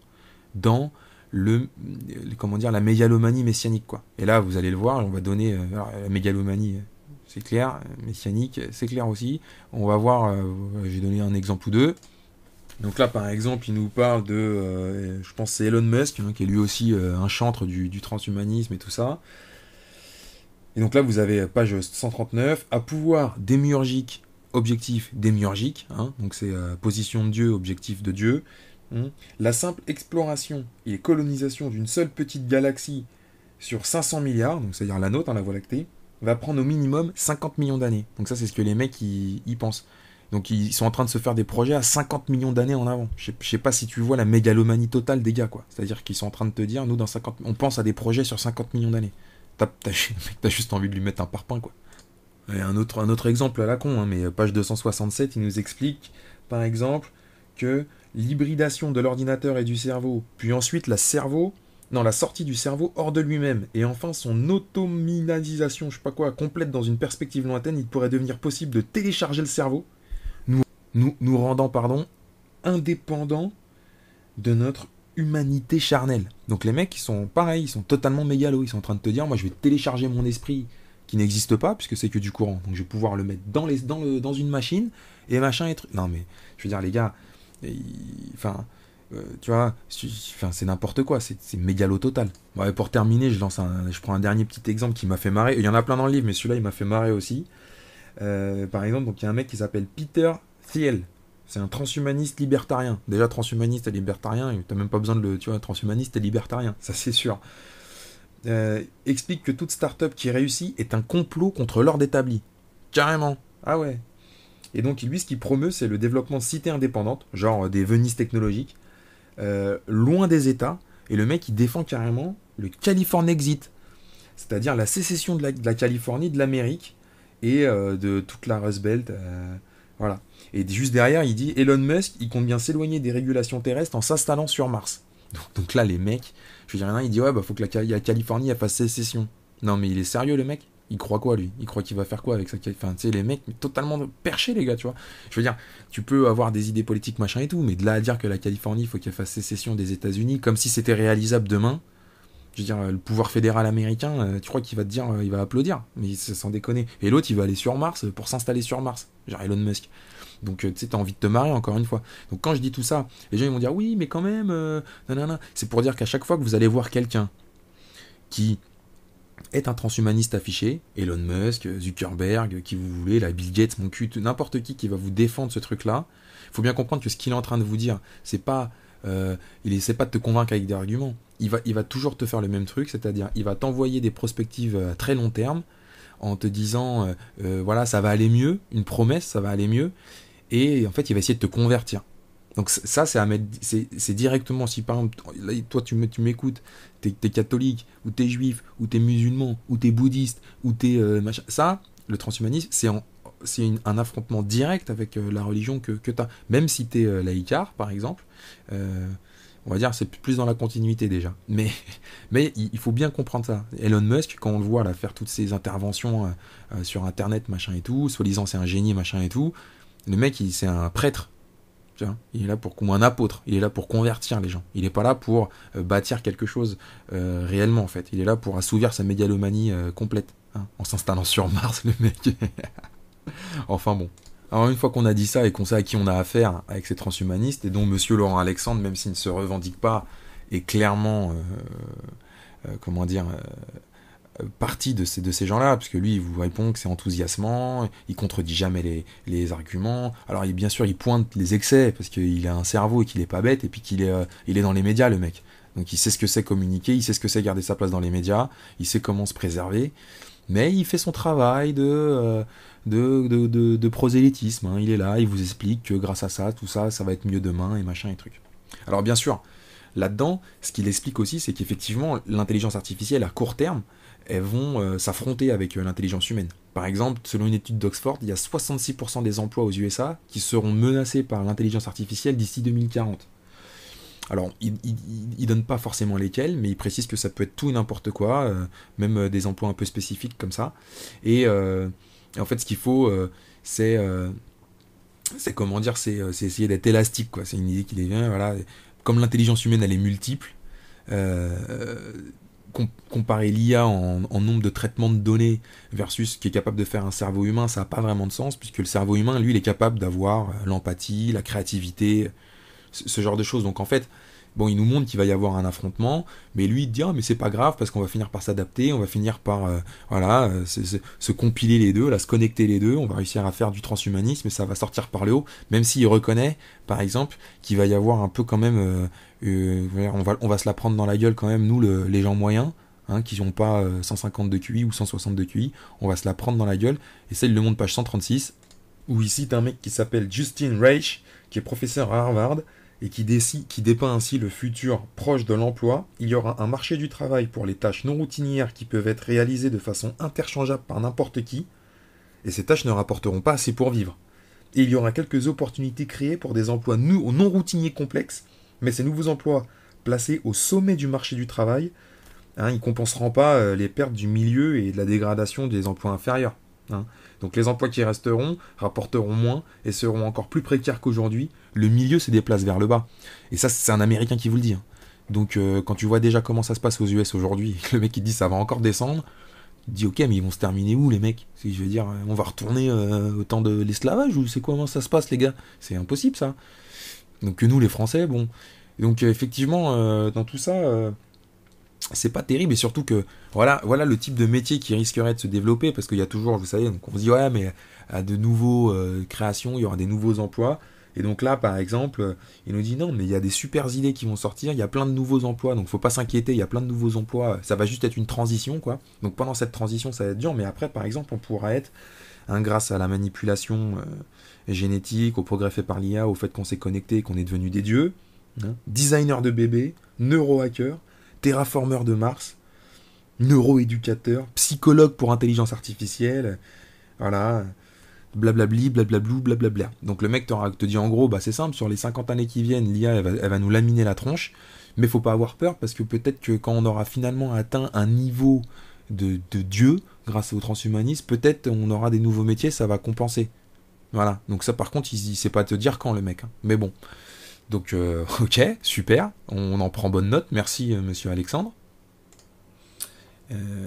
dans... la mégalomanie messianique, quoi. Et là, vous allez le voir, on va donner la mégalomanie, c'est clair, messianique, c'est clair aussi. On va voir, j'ai donné un exemple ou deux. Donc là, par exemple, il nous parle de, je pense que c'est Elon Musk, qui est lui aussi un chantre du transhumanisme et tout ça. Et donc là, vous avez page 139, à pouvoir démiurgique, objectif démiurgique, donc c'est position de Dieu, objectif de Dieu. La simple exploration et colonisation d'une seule petite galaxie sur 500 milliards, donc c'est-à-dire la nôtre, la Voie lactée, va prendre au minimum 50 millions d'années. Donc ça, c'est ce que les mecs y pensent. Donc ils sont en train de se faire des projets à 50 millions d'années en avant. Je sais pas si tu vois la mégalomanie totale des gars, quoi. C'est-à-dire qu'ils sont en train de te dire, nous, on pense à des projets sur 50 millions d'années. T'as juste envie de lui mettre un parpaing, quoi. Et un autre exemple à la con, mais page 267, il nous explique, par exemple, que l'hybridation de l'ordinateur et du cerveau, puis ensuite la sortie du cerveau hors de lui-même, et enfin son autominalisation, je sais pas quoi, complète dans une perspective lointaine, il pourrait devenir possible de télécharger le cerveau, nous rendant, indépendants de notre humanité charnelle. Donc les mecs, ils sont pareils, ils sont totalement mégalos, ils sont en train de te dire, moi je vais télécharger mon esprit qui n'existe pas, puisque c'est que du courant, donc je vais pouvoir le mettre dans une machine, et machin et truc. Non mais, je veux dire les gars, tu vois, c'est n'importe quoi, c'est mégalo total. Bon, et pour terminer, je prends un dernier petit exemple qui m'a fait marrer. Il y en a plein dans le livre, mais celui-là, il m'a fait marrer aussi. Par exemple, donc il y a un mec qui s'appelle Peter Thiel. C'est un transhumaniste libertarien. Déjà, transhumaniste et libertarien, t'as même pas besoin transhumaniste et libertarien, ça c'est sûr. Explique que toute start-up qui réussit est un complot contre l'ordre établi. Carrément. Ah ouais. Et donc, lui, ce qu'il promeut, c'est le développement de cités indépendantes, genre des Venice technologiques, loin des États. Et le mec, il défend carrément le Californexit, c'est-à-dire la sécession de la Californie, de l'Amérique, et de toute la Rust Belt. Voilà. Et juste derrière, il dit, Elon Musk, il compte bien s'éloigner des régulations terrestres en s'installant sur Mars. Donc là, les mecs, je veux dire, il dit, ouais, faut que la Californie elle fasse sécession. Non, mais il est sérieux, le mec? Il croit quoi, lui? Il croit qu'il va faire quoi avec ça? Enfin, tu sais, les mecs, totalement perchés, les gars, tu vois. Je veux dire, tu peux avoir des idées politiques, machin et tout, mais de là à dire que la Californie, il faut qu'elle fasse sécession des États-Unis, comme si c'était réalisable demain, je veux dire, le pouvoir fédéral américain, tu crois qu'il va te dire, il va applaudir? Mais c'est sans déconner. Et l'autre, il va aller sur Mars pour s'installer sur Mars. Genre Elon Musk. Donc, tu sais, t'as envie de te marrer, encore une fois. Donc, quand je dis tout ça, les gens, ils vont dire, oui, mais quand même, nanana. C'est pour dire qu'à chaque fois que vous allez voir quelqu'un qui est un transhumaniste affiché, Elon Musk, Zuckerberg, qui vous voulez, la Bill Gates, mon cul, n'importe qui va vous défendre ce truc-là, il faut bien comprendre que ce qu'il est en train de vous dire, c'est pas, il essaie pas de te convaincre avec des arguments. Il va toujours te faire le même truc, c'est-à-dire, il va t'envoyer des perspectives à très long terme, en te disant, voilà, ça va aller mieux, une promesse, ça va aller mieux, et en fait, il va essayer de te convertir. Donc ça, c'est directement, si par exemple, là, toi tu m'écoutes, t'es catholique, ou t'es juif, ou t'es musulman, ou t'es bouddhiste, ou t'es machin, ça, le transhumanisme, c'est un affrontement direct avec la religion que t'as. Même si t'es laïcard, par exemple, On va dire c'est plus dans la continuité déjà. Mais il faut bien comprendre ça. Elon Musk, quand on le voit là, faire toutes ces interventions sur Internet, machin et tout, soi-disant c'est un génie, machin et tout, le mec, c'est un prêtre. Tu vois, il est là pour, ou un apôtre. Il est là pour convertir les gens. Il n'est pas là pour bâtir quelque chose réellement, en fait. Il est là pour assouvir sa mégalomanie complète. Hein, en s'installant sur Mars, le mec. Enfin bon. Alors une fois qu'on a dit ça et qu'on sait à qui on a affaire avec ces transhumanistes, et dont Monsieur Laurent Alexandre, même s'il ne se revendique pas, est clairement, comment dire, partie de ces gens-là, parce que lui, il vous répond que c'est enthousiasmant, il contredit jamais les arguments. Alors bien sûr, il pointe les excès, parce qu'il a un cerveau et qu'il est pas bête, et puis qu'il est, il est dans les médias, le mec. Donc il sait ce que c'est communiquer, il sait ce que c'est garder sa place dans les médias, il sait comment se préserver, mais il fait son travail de prosélytisme, hein. Il est là, il vous explique que grâce à ça, tout ça, ça va être mieux demain, et machin et truc. Alors bien sûr, là-dedans, ce qu'il explique aussi, c'est qu'effectivement, l'intelligence artificielle, à court terme, elles vont s'affronter avec l'intelligence humaine. Par exemple, selon une étude d'Oxford, il y a 66% des emplois aux USA qui seront menacés par l'intelligence artificielle d'ici 2040. Alors, il donne pas forcément lesquels, mais il précise que ça peut être tout et n'importe quoi, même des emplois un peu spécifiques comme ça. Et en fait, ce qu'il faut, c'est comment dire, c'est essayer d'être élastique, quoi. C'est une idée qui devient, voilà, comme l'intelligence humaine, elle est multiple. Comparer l'IA en nombre de traitements de données versus ce qui est capable de faire un cerveau humain, ça n'a pas vraiment de sens, puisque le cerveau humain, lui, il est capable d'avoir l'empathie, la créativité, ce genre de choses. Donc en fait, bon, il nous montre qu'il va y avoir un affrontement, mais lui, il dit, ah, mais c'est pas grave, parce qu'on va finir par s'adapter, on va finir par, se compiler les deux, là, se connecter les deux, on va réussir à faire du transhumanisme, et ça va sortir par le haut, même s'il reconnaît, par exemple, qu'il va y avoir un peu quand même, on va se la prendre dans la gueule quand même, nous, les gens moyens, hein, qui n'ont pas 150 de QI ou 160 de QI, on va se la prendre dans la gueule, et ça, il le montre page 136, où il cite un mec qui s'appelle Justin Reich, qui est professeur à Harvard, et qui dépeint ainsi le futur proche de l'emploi. Il y aura un marché du travail pour les tâches non routinières qui peuvent être réalisées de façon interchangeable par n'importe qui, et ces tâches ne rapporteront pas assez pour vivre. Et il y aura quelques opportunités créées pour des emplois non routiniers complexes, mais ces nouveaux emplois placés au sommet du marché du travail, hein, ils ne compenseront pas les pertes du milieu et de la dégradation des emplois inférieurs. Hein. Donc les emplois qui resteront rapporteront moins et seront encore plus précaires qu'aujourd'hui. Le milieu se déplace vers le bas. Et ça, c'est un Américain qui vous le dit. Hein. Donc quand tu vois déjà comment ça se passe aux US aujourd'hui, le mec qui dit ça va encore descendre, tu te dis ok, mais ils vont se terminer où les mecs? Si je veux dire, on va retourner au temps de l'esclavage ou c'est comment ça se passe les gars? C'est impossible ça. Donc nous les Français, bon. Donc effectivement, dans tout ça... c'est pas terrible, et surtout que voilà le type de métier qui risquerait de se développer, parce qu'il y a toujours, vous savez, donc on se dit ouais, mais à de nouveaux créations, il y aura des nouveaux emplois, et donc là par exemple il nous dit non, mais il y a des super idées qui vont sortir, il y a plein de nouveaux emplois, donc faut pas s'inquiéter, il y a plein de nouveaux emplois, ça va juste être une transition quoi, donc pendant cette transition ça va être dur, mais après par exemple on pourra être, hein, grâce à la manipulation génétique, au progrès fait par l'IA, au fait qu'on s'est connecté, qu'on est devenu des dieux, hein, designer de bébés, neurohacker, terraformeur de Mars, neuroéducateur, psychologue pour intelligence artificielle, voilà, blablabli, blablablou, blablabla. Donc le mec te dit en gros, bah c'est simple, sur les 50 années qui viennent, l'IA elle va nous laminer la tronche, mais faut pas avoir peur, parce que peut-être que quand on aura finalement atteint un niveau de Dieu, grâce au transhumanisme, peut-être on aura des nouveaux métiers, ça va compenser. Voilà, donc ça par contre, il sait pas te dire quand le mec, hein. Mais bon. Donc, ok, super, on en prend bonne note, merci monsieur Alexandre.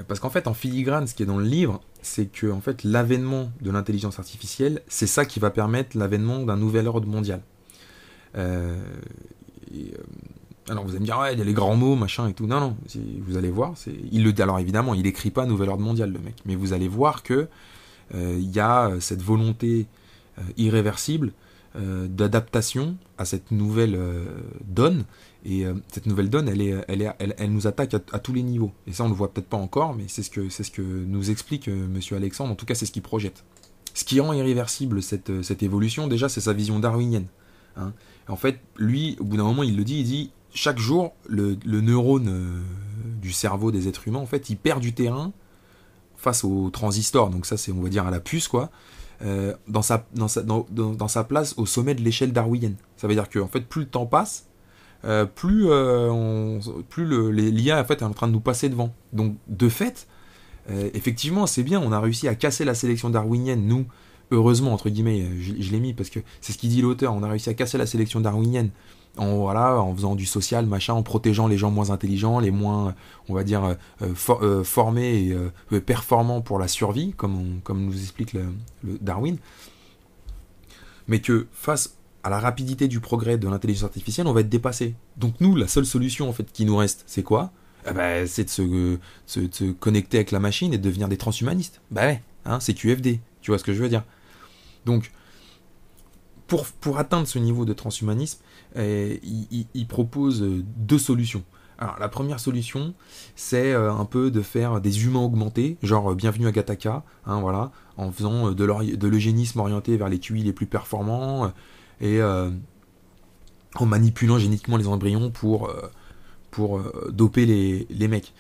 Parce qu'en fait, en filigrane, ce qui est dans le livre, c'est que en fait, l'avènement de l'intelligence artificielle, c'est ça qui va permettre l'avènement d'un nouvel ordre mondial. Alors vous allez me dire, ouais, il y a les grands mots, machin et tout. Non, non, vous allez voir, alors évidemment, il écrit pas nouvel ordre mondial, le mec, mais vous allez voir que il y a cette volonté irréversible d'adaptation à cette nouvelle donne, et cette nouvelle donne elle nous attaque à tous les niveaux, et ça on le voit peut-être pas encore, mais c'est ce que nous explique monsieur Alexandre, en tout cas c'est ce qu'il projette. Ce qui rend irréversible cette évolution, déjà, c'est sa vision darwinienne, hein. En fait, lui, au bout d'un moment, il dit chaque jour le neurone du cerveau des êtres humains, en fait, il perd du terrain face au transistor, donc ça c'est, on va dire, à la puce quoi, dans sa place au sommet de l'échelle darwinienne. Ça veut dire que en fait, plus le temps passe, l'IA en fait, est en train de nous passer devant. Donc, de fait, effectivement, c'est bien, on a réussi à casser la sélection darwinienne, nous, heureusement, entre guillemets, je l'ai mis parce que c'est ce qu'il dit l'auteur, on a réussi à casser la sélection darwinienne en faisant du social, machin, en protégeant les gens moins intelligents, les moins, on va dire, formés et performants pour la survie, comme nous explique le Darwin. Mais que face à la rapidité du progrès de l'intelligence artificielle, on va être dépassé. Donc nous, la seule solution en fait qui nous reste, c'est quoi? C'est de se connecter avec la machine et de devenir des transhumanistes. Bah ouais, hein, c'est QFD, tu vois ce que je veux dire. Donc, pour atteindre ce niveau de transhumanisme, il propose deux solutions. Alors, la première solution, c'est un peu de faire des humains augmentés, genre bienvenue à Gattaca, hein, voilà, en faisant de l'eugénisme orienté vers les QI les plus performants et en manipulant génétiquement les embryons pour doper les mecs.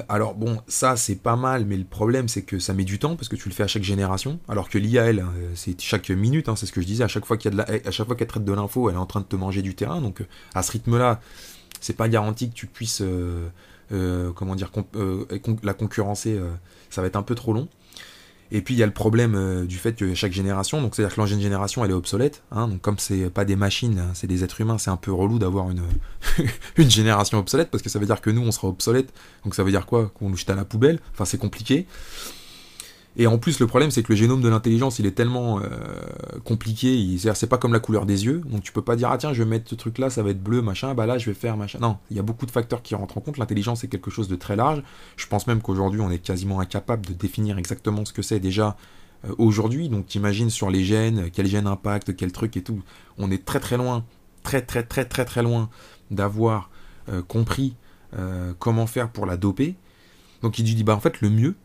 Alors bon, ça c'est pas mal, mais le problème c'est que ça met du temps parce que tu le fais à chaque génération, alors que l'IA elle, c'est chaque minute, hein, c'est ce que je disais, à chaque fois à chaque fois qu'elle traite de l'info, elle est en train de te manger du terrain, donc à ce rythme-là, c'est pas garanti que tu puisses comment dire la concurrencer, ça va être un peu trop long. Et puis il y a le problème du fait que chaque génération, donc c'est-à-dire que l'ancienne génération elle est obsolète, hein, donc comme c'est pas des machines, hein, c'est des êtres humains, c'est un peu relou d'avoir une génération obsolète parce que ça veut dire que nous on sera obsolète, donc ça veut dire quoi? Qu'on nous jette à la poubelle, enfin c'est compliqué. Et en plus, le problème, c'est que le génome de l'intelligence, il est tellement compliqué. C'est pas comme la couleur des yeux. Donc, tu peux pas dire, ah tiens, je vais mettre ce truc-là, ça va être bleu, machin. Bah là, je vais faire machin. Non, il y a beaucoup de facteurs qui rentrent en compte. L'intelligence est quelque chose de très large. Je pense même qu'aujourd'hui, on est quasiment incapable de définir exactement ce que c'est déjà aujourd'hui. Donc, t'imagines sur les gènes, quel gène impacte, quel truc et tout. On est très très loin, très loin d'avoir compris comment faire pour la doper. Donc, il dit, bah en fait, le mieux,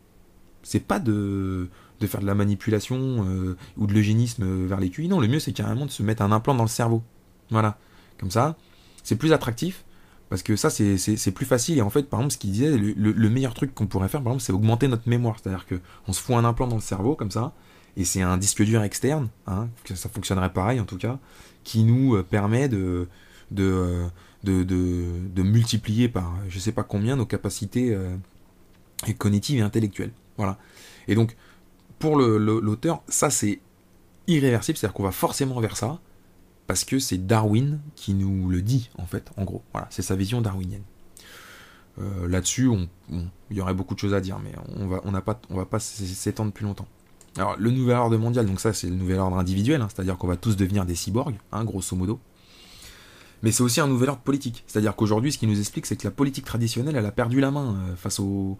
c'est pas de faire de la manipulation ou de l'eugénisme vers les QI. Non, le mieux c'est carrément de se mettre un implant dans le cerveau. Voilà. Comme ça, c'est plus attractif parce que ça c'est plus facile. Et en fait, par exemple, ce qu'il disait, le meilleur truc qu'on pourrait faire, par exemple, c'est augmenter notre mémoire. C'est-à-dire qu'on se fout un implant dans le cerveau comme ça, et c'est un disque dur externe, hein, ça fonctionnerait pareil en tout cas, qui nous permet de multiplier par je sais pas combien nos capacités cognitives et intellectuelles. Voilà. Et donc, pour l'auteur, ça c'est irréversible, c'est-à-dire qu'on va forcément vers ça, parce que c'est Darwin qui nous le dit, en fait, en gros. Voilà, c'est sa vision darwinienne. Là-dessus, il y aurait beaucoup de choses à dire, mais on va pas s'étendre plus longtemps. Alors, le nouvel ordre mondial, donc ça c'est le nouvel ordre individuel, hein, c'est-à-dire qu'on va tous devenir des cyborgs, hein, grosso modo. Mais c'est aussi un nouvel ordre politique, c'est-à-dire qu'aujourd'hui, ce qui nous explique, c'est que la politique traditionnelle, elle a perdu la main face aux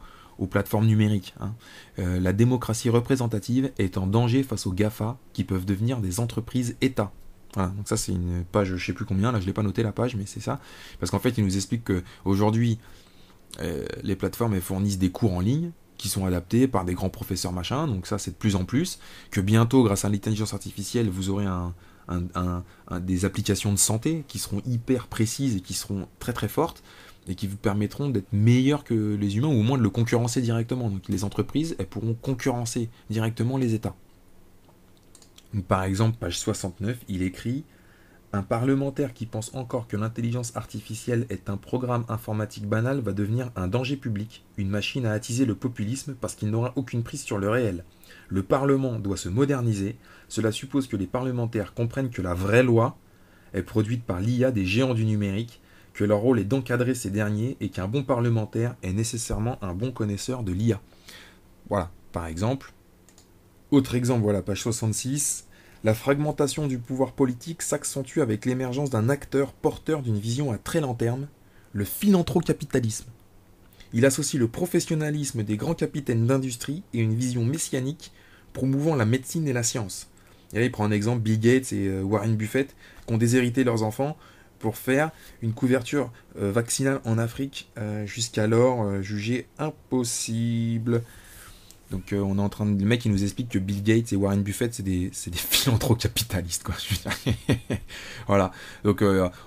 plateformes numériques. Hein. La démocratie représentative est en danger face aux GAFA qui peuvent devenir des entreprises États. Voilà, donc ça c'est une page, je sais plus combien, là je l'ai pas noté la page, mais c'est ça. Parce qu'en fait, il nous explique qu'aujourd'hui, les plateformes elles fournissent des cours en ligne qui sont adaptés par des grands professeurs machin, donc ça c'est de plus en plus. Que bientôt, grâce à l'intelligence artificielle, vous aurez des applications de santé qui seront hyper précises et qui seront très très fortes, et qui vous permettront d'être meilleurs que les humains, ou au moins de le concurrencer directement. Donc les entreprises, elles pourront concurrencer directement les États. Donc, par exemple, page 69, il écrit « Un parlementaire qui pense encore que l'intelligence artificielle est un programme informatique banal va devenir un danger public, une machine à attiser le populisme parce qu'il n'aura aucune prise sur le réel. Le Parlement doit se moderniser, cela suppose que les parlementaires comprennent que la vraie loi est produite par l'IA des géants du numérique, que leur rôle est d'encadrer ces derniers et qu'un bon parlementaire est nécessairement un bon connaisseur de l'IA. » Voilà, par exemple. Autre exemple, voilà, page 66. La fragmentation du pouvoir politique s'accentue avec l'émergence d'un acteur porteur d'une vision à très long terme, le philanthrocapitalisme. Il associe le professionnalisme des grands capitaines d'industrie et une vision messianique promouvant la médecine et la science. Et là, il prend un exemple, Bill Gates et Warren Buffett, qui ont déshérité leurs enfants pour faire une couverture vaccinale en Afrique, jusqu'alors jugée impossible. Donc on est en train de... Le mec il nous explique que Bill Gates et Warren Buffett c'est des philanthrocapitalistes quoi. Voilà. Donc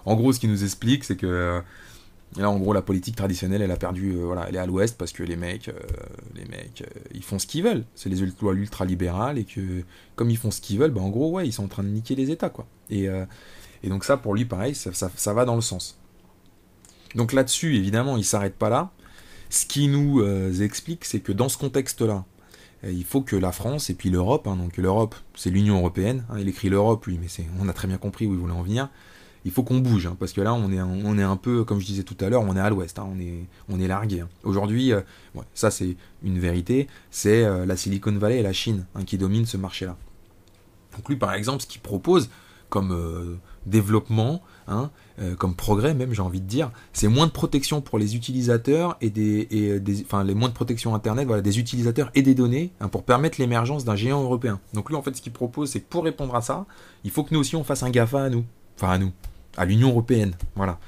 en gros ce qu'il nous explique c'est que là en gros la politique traditionnelle elle a perdu, voilà, elle est à l'ouest parce que les mecs ils font ce qu'ils veulent. C'est les lois ultra-libérales et que comme ils font ce qu'ils veulent, bah en gros ouais ils sont en train de niquer les États quoi. Et donc ça pour lui pareil ça va dans le sens. Donc là-dessus, évidemment, il ne s'arrête pas là. Ce qui nous explique, c'est que dans ce contexte-là, il faut que la France et puis l'Europe, hein, donc l'Europe, c'est l'Union Européenne, hein, il écrit l'Europe, lui, mais on a très bien compris où il voulait en venir. Il faut qu'on bouge, hein, parce que là, on est un peu, comme je disais tout à l'heure, on est à l'ouest, hein, on est largué. Hein. Aujourd'hui, ouais, ça c'est une vérité, c'est la Silicon Valley et la Chine hein, qui dominent ce marché-là. Donc lui, par exemple, ce qu'il propose comme développement, hein, comme progrès même, j'ai envie de dire, c'est moins de protection pour les utilisateurs enfin les moins de protection Internet, voilà, des utilisateurs et des données, hein, pour permettre l'émergence d'un géant européen. Donc lui, en fait, ce qu'il propose, c'est que pour répondre à ça, il faut que nous aussi on fasse un GAFA à nous, enfin à nous, à l'Union européenne, voilà.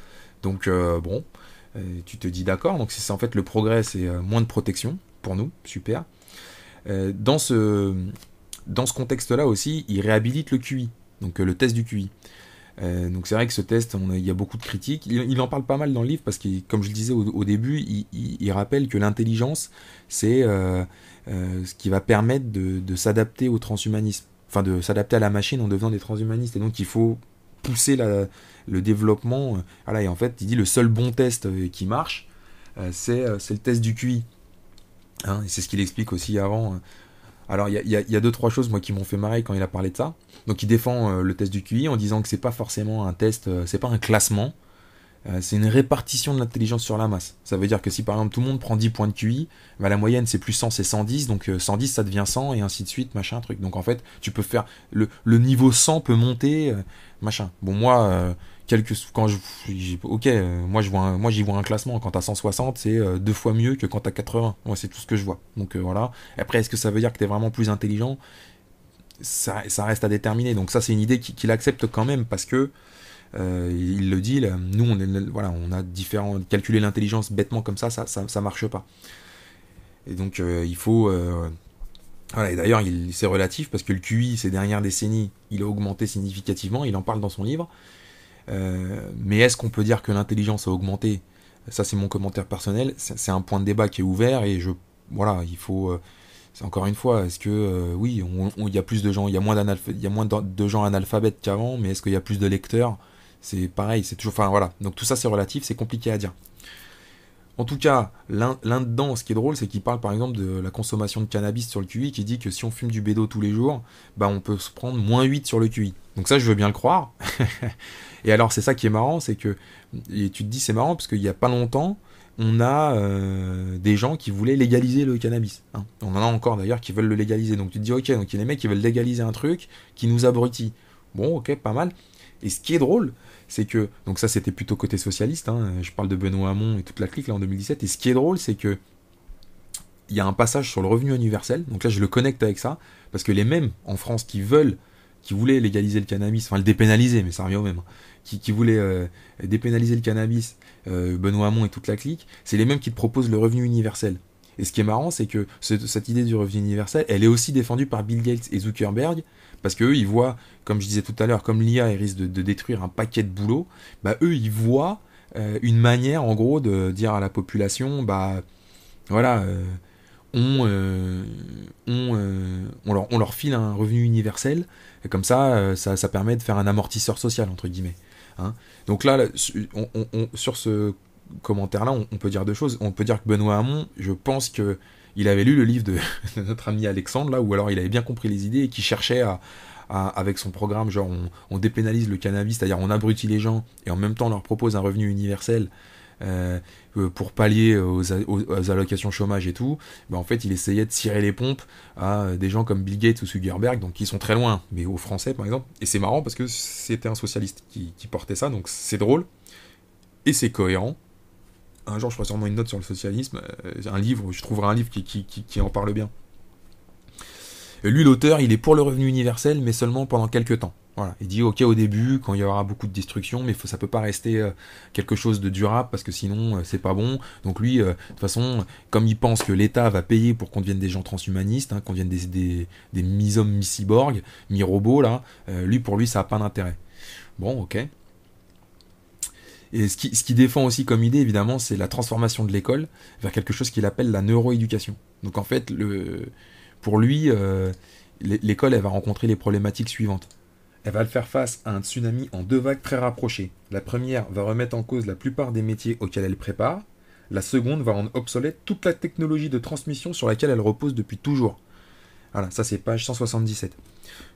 Donc bon, tu te dis d'accord. Donc c'est ça, en fait, le progrès, c'est moins de protection pour nous, super. Dans ce contexte-là aussi, il réhabilite le QI, donc le test du QI. Donc c'est vrai que ce test, il y a beaucoup de critiques. Il en parle pas mal dans le livre parce que, comme je le disais au début, il rappelle que l'intelligence, c'est ce qui va permettre de s'adapter au transhumanisme, enfin de s'adapter à la machine en devenant des transhumanistes. Et donc il faut pousser le développement. Voilà, et en fait, il dit le seul bon test qui marche, c'est le test du QI. Hein, et c'est ce qu'il explique aussi avant. Alors il y a deux trois choses moi qui m'ont fait marrer quand il a parlé de ça. Donc il défend le test du QI en disant que c'est pas forcément un test, c'est pas un classement, c'est une répartition de l'intelligence sur la masse. Ça veut dire que si par exemple tout le monde prend 10 points de QI, bah, la moyenne c'est plus 100, c'est 110, donc 110 ça devient 100 et ainsi de suite, machin truc. Donc en fait tu peux faire le niveau 100 peut monter, machin. Bon moi quand ok, moi j'y vois un classement. Quand t'as 160, c'est deux fois mieux que quand t'as 80. Moi c'est tout ce que je vois. Donc voilà. Après, est-ce que ça veut dire que t'es vraiment plus intelligent? Ça reste à déterminer. Donc ça c'est une idée qu'il accepte quand même parce que il le dit. Là, nous voilà, on a différents calculer l'intelligence bêtement comme ça marche pas. Et donc il faut voilà, et d'ailleurs c'est relatif parce que le QI ces dernières décennies il a augmenté significativement. Il en parle dans son livre. Mais est-ce qu'on peut dire que l'intelligence a augmenté? Ça c'est mon commentaire personnel, c'est un point de débat qui est ouvert et voilà, il faut c'est encore une fois, est-ce que oui, il y a plus de gens, il y a moins de gens analphabètes qu'avant, mais est-ce qu'il y a plus de lecteurs? C'est pareil, c'est toujours, enfin voilà, donc tout ça c'est relatif, c'est compliqué à dire. En tout cas, là-dedans, ce qui est drôle, c'est qu'il parle par exemple de la consommation de cannabis sur le QI, qui dit que si on fume du bédo tous les jours, bah on peut se prendre -8 sur le QI. Donc ça, je veux bien le croire. Et alors, c'est ça qui est marrant, c'est que, et tu te dis c'est marrant, parce qu'il n'y a pas longtemps, on a des gens qui voulaient légaliser le cannabis. Hein. On en a encore d'ailleurs qui veulent le légaliser. Donc tu te dis ok, donc il y a des mecs qui veulent légaliser un truc qui nous abrutit. Bon, ok, pas mal. Et ce qui est drôle, c'est que, donc ça c'était plutôt côté socialiste, hein, je parle de Benoît Hamon et toute la clique là en 2017, et ce qui est drôle, c'est que il y a un passage sur le revenu universel, donc là je le connecte avec ça, parce que les mêmes en France qui voulaient légaliser le cannabis, enfin le dépénaliser, mais ça revient au même, hein, qui voulaient dépénaliser le cannabis, Benoît Hamon et toute la clique, c'est les mêmes qui te proposent le revenu universel. Et ce qui est marrant, c'est que cette idée du revenu universel, elle est aussi défendue par Bill Gates et Zuckerberg, parce qu'eux, ils voient, comme je disais tout à l'heure, comme l'IA risque de détruire un paquet de boulot, bah eux, ils voient une manière, en gros, de dire à la population, bah voilà, on leur file un revenu universel, et comme ça permet de faire un amortisseur social, entre guillemets. Hein. Donc là, sur ce commentaire-là, on peut dire deux choses. On peut dire que Benoît Hamon, je pense que il avait lu le livre de notre ami Alexandre, là, ou alors il avait bien compris les idées et qu'il cherchait avec son programme, genre on dépénalise le cannabis, c'est-à-dire on abrutit les gens et en même temps on leur propose un revenu universel pour pallier aux allocations chômage et tout. Ben en fait, il essayait de cirer les pompes à des gens comme Bill Gates ou Zuckerberg, donc qui sont très loin, mais aux Français par exemple. Et c'est marrant parce que c'était un socialiste qui portait ça, donc c'est drôle et c'est cohérent. Un jour, je ferai sûrement une note sur le socialisme, je trouverai un livre qui en parle bien. Et lui, l'auteur, il est pour le revenu universel, mais seulement pendant quelques temps. Voilà. Il dit, ok, au début, quand il y aura beaucoup de destruction, mais ça peut pas rester quelque chose de durable, parce que sinon, c'est pas bon. Donc lui, de toute façon, comme il pense que l'État va payer pour qu'on devienne des gens transhumanistes, hein, qu'on devienne des mi-hommes, mi-cyborgs, mi-robots, là, pour lui, ça n'a pas d'intérêt. Bon, ok. Et ce qui défend aussi comme idée, évidemment, c'est la transformation de l'école vers quelque chose qu'il appelle la neuroéducation. Donc en fait, pour lui, l'école, elle va rencontrer les problématiques suivantes. Elle va faire face à un tsunami en 2 vagues très rapprochées. La première va remettre en cause la plupart des métiers auxquels elle prépare. La seconde va rendre obsolète toute la technologie de transmission sur laquelle elle repose depuis toujours. Voilà, ça c'est page 177.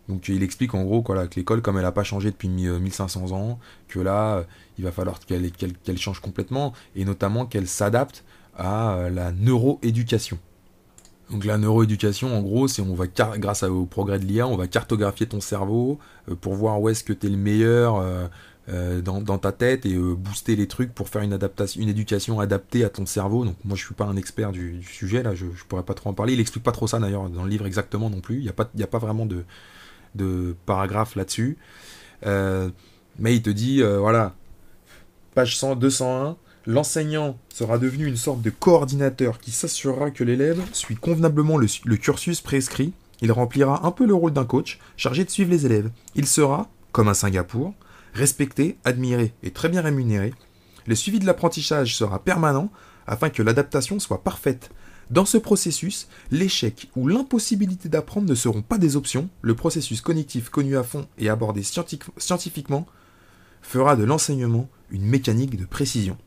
Donc il explique en gros voilà, que l'école, comme elle n'a pas changé depuis 1500 ans, que là, il va falloir qu'elle change complètement, et notamment qu'elle s'adapte à la neuroéducation. Donc la neuroéducation, en gros, c'est grâce au progrès de l'IA, on va cartographier ton cerveau pour voir où est-ce que tu es le meilleur dans ta tête et booster les trucs pour faire une éducation adaptée à ton cerveau. Donc moi je suis pas un expert du sujet, là je pourrais pas trop en parler. Il explique pas trop ça d'ailleurs dans le livre exactement non plus. Il y a pas vraiment de paragraphe là-dessus. Mais il te dit, voilà, page 100, 201, l'enseignant sera devenu une sorte de coordinateur qui s'assurera que l'élève suit convenablement le cursus prescrit. Il remplira un peu le rôle d'un coach chargé de suivre les élèves. Il sera, comme à Singapour, respecté, admiré et très bien rémunéré. Le suivi de l'apprentissage sera permanent afin que l'adaptation soit parfaite. Dans ce processus, l'échec ou l'impossibilité d'apprendre ne seront pas des options. Le processus cognitif connu à fond et abordé scientifiquement fera de l'enseignement une mécanique de précision.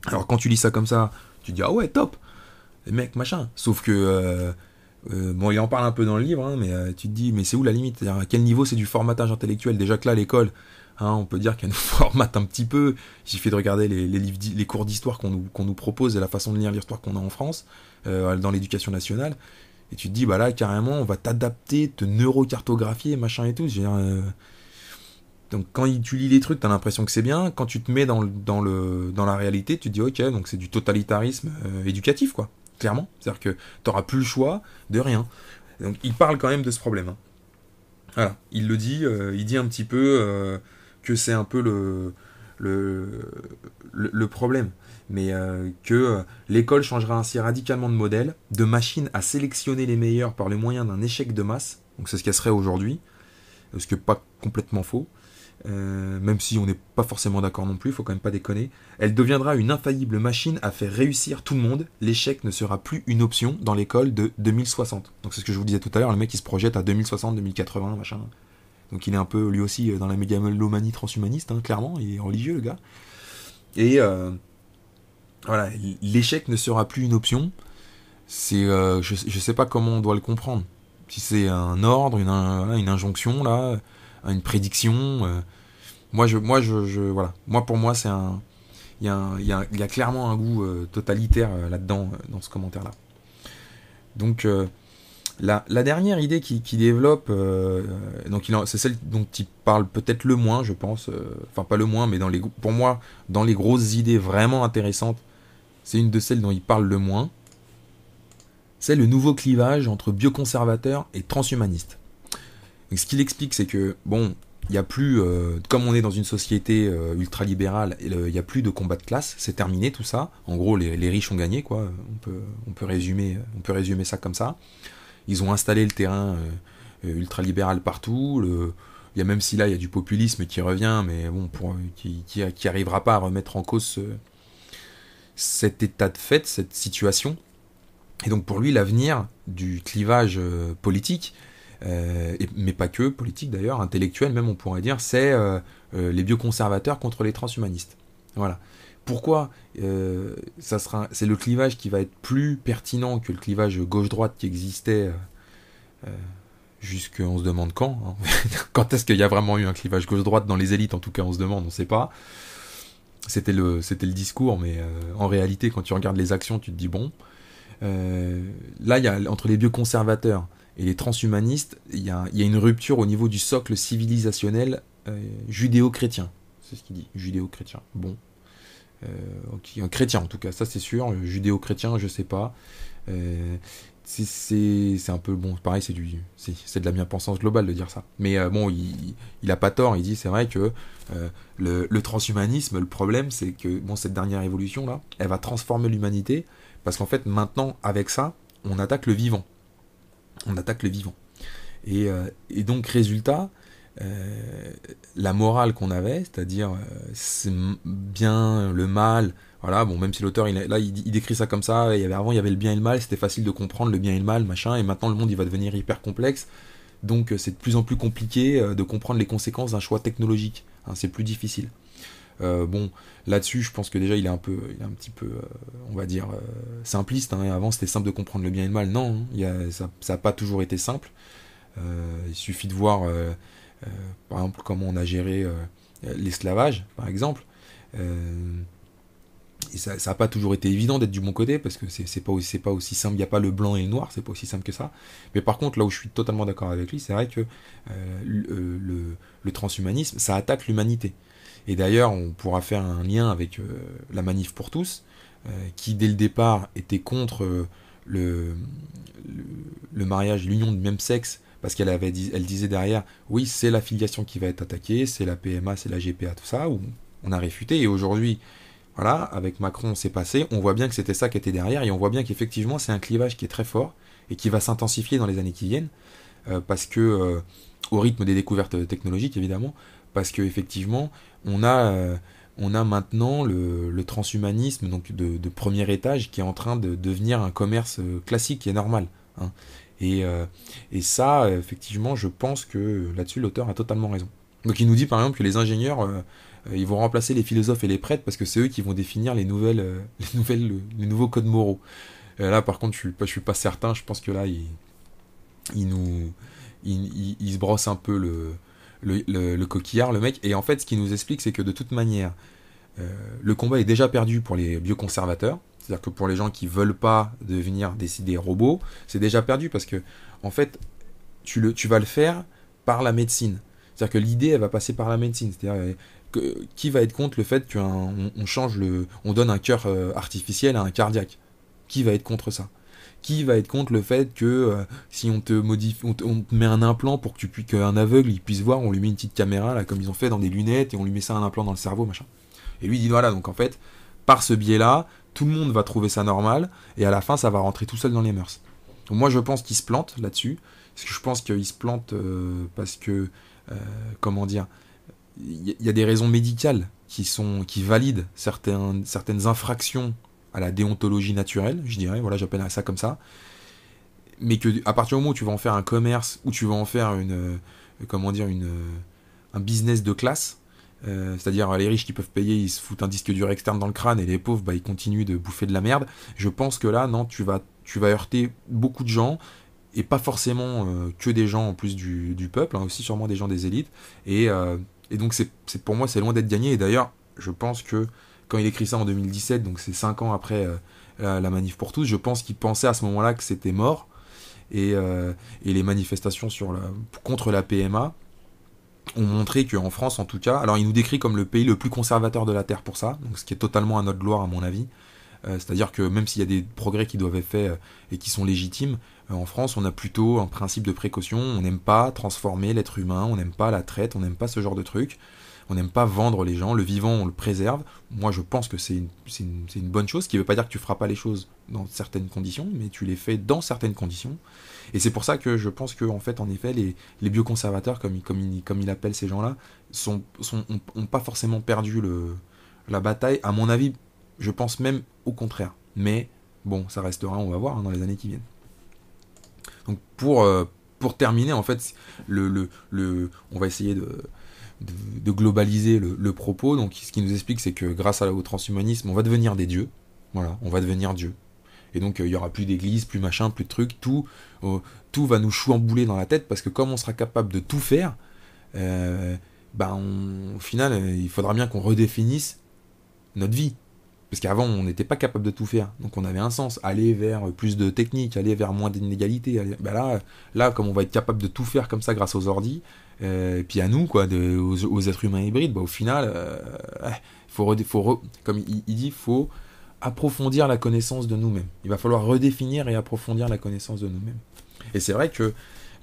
Alors quand tu lis ça comme ça, tu te dis ah ouais top, les mecs machin. Sauf que bon, il en parle un peu dans le livre, hein, mais tu te dis mais c'est où la limite? C'est-à-dire, à quel niveau c'est du formatage intellectuel? Déjà que là l'école, hein, on peut dire qu'elle nous formate un petit peu. Il suffit de regarder les cours d'histoire qu'on nous propose et la façon de lire l'histoire qu'on a en France dans l'éducation nationale. Et tu te dis bah là carrément on va t'adapter, te neurocartographier machin et tout. Donc quand tu lis les trucs, t'as l'impression que c'est bien. Quand tu te mets dans la réalité, tu te dis ok, donc c'est du totalitarisme éducatif, quoi. Clairement. C'est-à-dire que t'auras plus le choix de rien. Donc il parle quand même de ce problème. Hein. Voilà. Il le dit, il dit un petit peu que c'est un peu le problème. Mais que l'école changera ainsi radicalement de modèle, de machine à sélectionner les meilleurs par le moyen d'un échec de masse. Donc c'est ce qu'elle serait aujourd'hui. Ce qui n'est pas complètement faux. Même si on n'est pas forcément d'accord non plus, il faut quand même pas déconner. Elle deviendra une infaillible machine à faire réussir tout le monde. L'échec ne sera plus une option dans l'école de 2060. Donc c'est ce que je vous disais tout à l'heure, le mec il se projette à 2060, 2080, machin. Donc il est un peu lui aussi dans la mégalomanie transhumaniste, hein, clairement, il est religieux le gars. Et voilà, l'échec ne sera plus une option. C'est, je sais pas comment on doit le comprendre. Si c'est un ordre, une injonction là, une prédiction. Voilà. Moi, pour moi, c'est un. Il y a clairement un goût totalitaire là-dedans, dans ce commentaire-là. Donc, la dernière idée qu'il développe, donc c'est celle dont il parle peut-être le moins, je pense. Enfin, pas le moins, mais pour moi, dans les grosses idées vraiment intéressantes, c'est une de celles dont il parle le moins. C'est le nouveau clivage entre bioconservateurs et transhumanistes. Donc, ce qu'il explique, c'est que, bon, il n'y a plus, comme on est dans une société ultralibérale, il n'y a plus de combat de classe, c'est terminé tout ça. En gros, les riches ont gagné, quoi. On peut résumer ça comme ça. Ils ont installé le terrain ultralibéral partout. Il y a même si là, il y a du populisme qui revient, mais bon, qui arrivera pas à remettre en cause cet état de fait, cette situation. Et donc pour lui, l'avenir du clivage politique, mais pas que politique d'ailleurs, intellectuel même on pourrait dire, c'est les bioconservateurs contre les transhumanistes. Voilà. Pourquoi c'est le clivage qui va être plus pertinent que le clivage gauche-droite qui existait jusqu'on se demande quand. Hein. Quand est-ce qu'il y a vraiment eu un clivage gauche-droite dans les élites, en tout cas on se demande, on ne sait pas. C'était le discours, mais en réalité quand tu regardes les actions, tu te dis bon... là, entre les bioconservateurs et les transhumanistes, il y a une rupture au niveau du socle civilisationnel judéo-chrétien. C'est ce qu'il dit, judéo-chrétien. Bon. Un chrétien en tout cas, ça c'est sûr. Judéo-chrétien, je sais pas. C'est un peu, bon, pareil, c'est de la bien-pensance globale de dire ça. Mais bon, il a pas tort, il dit, c'est vrai que le transhumanisme, le problème, c'est que bon, cette dernière évolution là, elle va transformer l'humanité. Parce qu'en fait, maintenant, avec ça, on attaque le vivant. Et donc, résultat, la morale qu'on avait, c'est-à-dire c'est bien, le mal, voilà, bon, même si l'auteur, il décrit ça comme ça, avant, il y avait le bien et le mal, c'était facile de comprendre le bien et le mal, machin, et maintenant, le monde, il va devenir hyper complexe. Donc c'est de plus en plus compliqué de comprendre les conséquences d'un choix technologique. Hein, c'est plus difficile. Bon, là-dessus, je pense que déjà il est un petit peu, on va dire, simpliste. Hein. Avant, c'était simple de comprendre le bien et le mal. Non, hein, ça n'a pas toujours été simple. Il suffit de voir, par exemple, comment on a géré l'esclavage, par exemple. Et ça n'a pas toujours été évident d'être du bon côté, parce que c'est pas aussi simple. Il n'y a pas le blanc et le noir, c'est pas aussi simple que ça. Mais par contre, là où je suis totalement d'accord avec lui, c'est vrai que le transhumanisme, ça attaque l'humanité. Et d'ailleurs, on pourra faire un lien avec la Manif pour tous, qui dès le départ était contre le mariage, l'union de même sexe, parce elle disait derrière, oui, c'est la filiation qui va être attaquée, c'est la PMA, c'est la GPA, tout ça, où on a réfuté. Et aujourd'hui, voilà, avec Macron, c'est passé, on voit bien que c'était ça qui était derrière, et on voit bien qu'effectivement, c'est un clivage qui est très fort, et qui va s'intensifier dans les années qui viennent, parce que, au rythme des découvertes technologiques, évidemment, parce qu'effectivement, on a maintenant le transhumanisme donc de premier étage qui est en train de devenir un commerce classique et normal. Hein. Et ça, effectivement, je pense que là-dessus, l'auteur a totalement raison. Donc il nous dit par exemple que les ingénieurs, ils vont remplacer les philosophes et les prêtres parce que c'est eux qui vont définir les nouveaux codes moraux. Là, par contre, je suis pas certain. Je pense que là, il se brosse un peu le coquillard, le mec. Et en fait, ce qu'il nous explique, c'est que de toute manière, le combat est déjà perdu pour les bioconservateurs. C'est-à-dire que pour les gens qui veulent pas devenir des robots, c'est déjà perdu parce que, en fait, tu vas le faire par la médecine. C'est-à-dire que l'idée, elle va passer par la médecine. C'est-à-dire qui va être contre le fait on donne un cœur artificiel à un cardiaque? Qui va être contre ça? Qui va être contre le fait que si on te modifie, on te met un implant pour qu'un aveugle il puisse voir, on lui met une petite caméra là comme ils ont fait dans des lunettes et on lui met ça un implant dans le cerveau, machin. Et lui il dit voilà, donc en fait, par ce biais-là, tout le monde va trouver ça normal et à la fin ça va rentrer tout seul dans les mœurs. Donc moi je pense qu'il se plante là-dessus, parce que je pense qu'il se plante parce que comment dire, il y a des raisons médicales qui valident certaines infractions à la déontologie naturelle, je dirais, voilà, j'appelle ça comme ça, mais que à partir du moment où tu vas en faire un commerce, où tu vas en faire un business de classe, c'est-à-dire les riches qui peuvent payer, ils se foutent un disque dur externe dans le crâne et les pauvres, bah, ils continuent de bouffer de la merde. Je pense que là, non, tu vas heurter beaucoup de gens, et pas forcément que des gens en plus du peuple, hein, aussi sûrement des gens des élites, et donc pour moi, c'est loin d'être gagné, et d'ailleurs, je pense que quand il écrit ça en 2017, donc c'est 5 ans après la manif pour tous, je pense qu'il pensait à ce moment-là que c'était mort, et les manifestations contre la PMA ont montré qu'en France, en tout cas, alors il nous décrit comme le pays le plus conservateur de la Terre pour ça, donc ce qui est totalement à notre gloire à mon avis, c'est-à-dire que même s'il y a des progrès qui doivent être faits et qui sont légitimes, en France on a plutôt un principe de précaution, on n'aime pas transformer l'être humain, on n'aime pas la traite, on n'aime pas ce genre de truc. On n'aime pas vendre les gens, le vivant on le préserve. Moi je pense que c'est une bonne chose, ce qui ne veut pas dire que tu ne feras pas les choses dans certaines conditions, mais tu les fais dans certaines conditions. Et c'est pour ça que je pense que en fait, en effet, les bioconservateurs, comme il appelle ces gens-là, ont pas forcément perdu la bataille. À mon avis, je pense même au contraire. Mais bon, ça restera, on va voir, hein, dans les années qui viennent. Donc pour terminer, en fait, on va essayer de globaliser le propos. Donc ce qui nous explique, c'est que grâce au transhumanisme, on va devenir des dieux. Voilà, on va devenir Dieu. Et donc il y aura plus d'église, plus machin, plus de trucs, tout va nous chouambouler dans la tête, parce que comme on sera capable de tout faire, au final, il faudra bien qu'on redéfinisse notre vie. Parce qu'avant, on n'était pas capable de tout faire. Donc on avait un sens. Aller vers plus de technique, aller vers moins d'inégalités. Là, comme on va être capable de tout faire comme ça grâce aux ordis, puis à nous, quoi, aux êtres humains hybrides, au final, comme il dit, faut approfondir la connaissance de nous-mêmes. Il va falloir redéfinir et approfondir la connaissance de nous-mêmes. Et c'est vrai que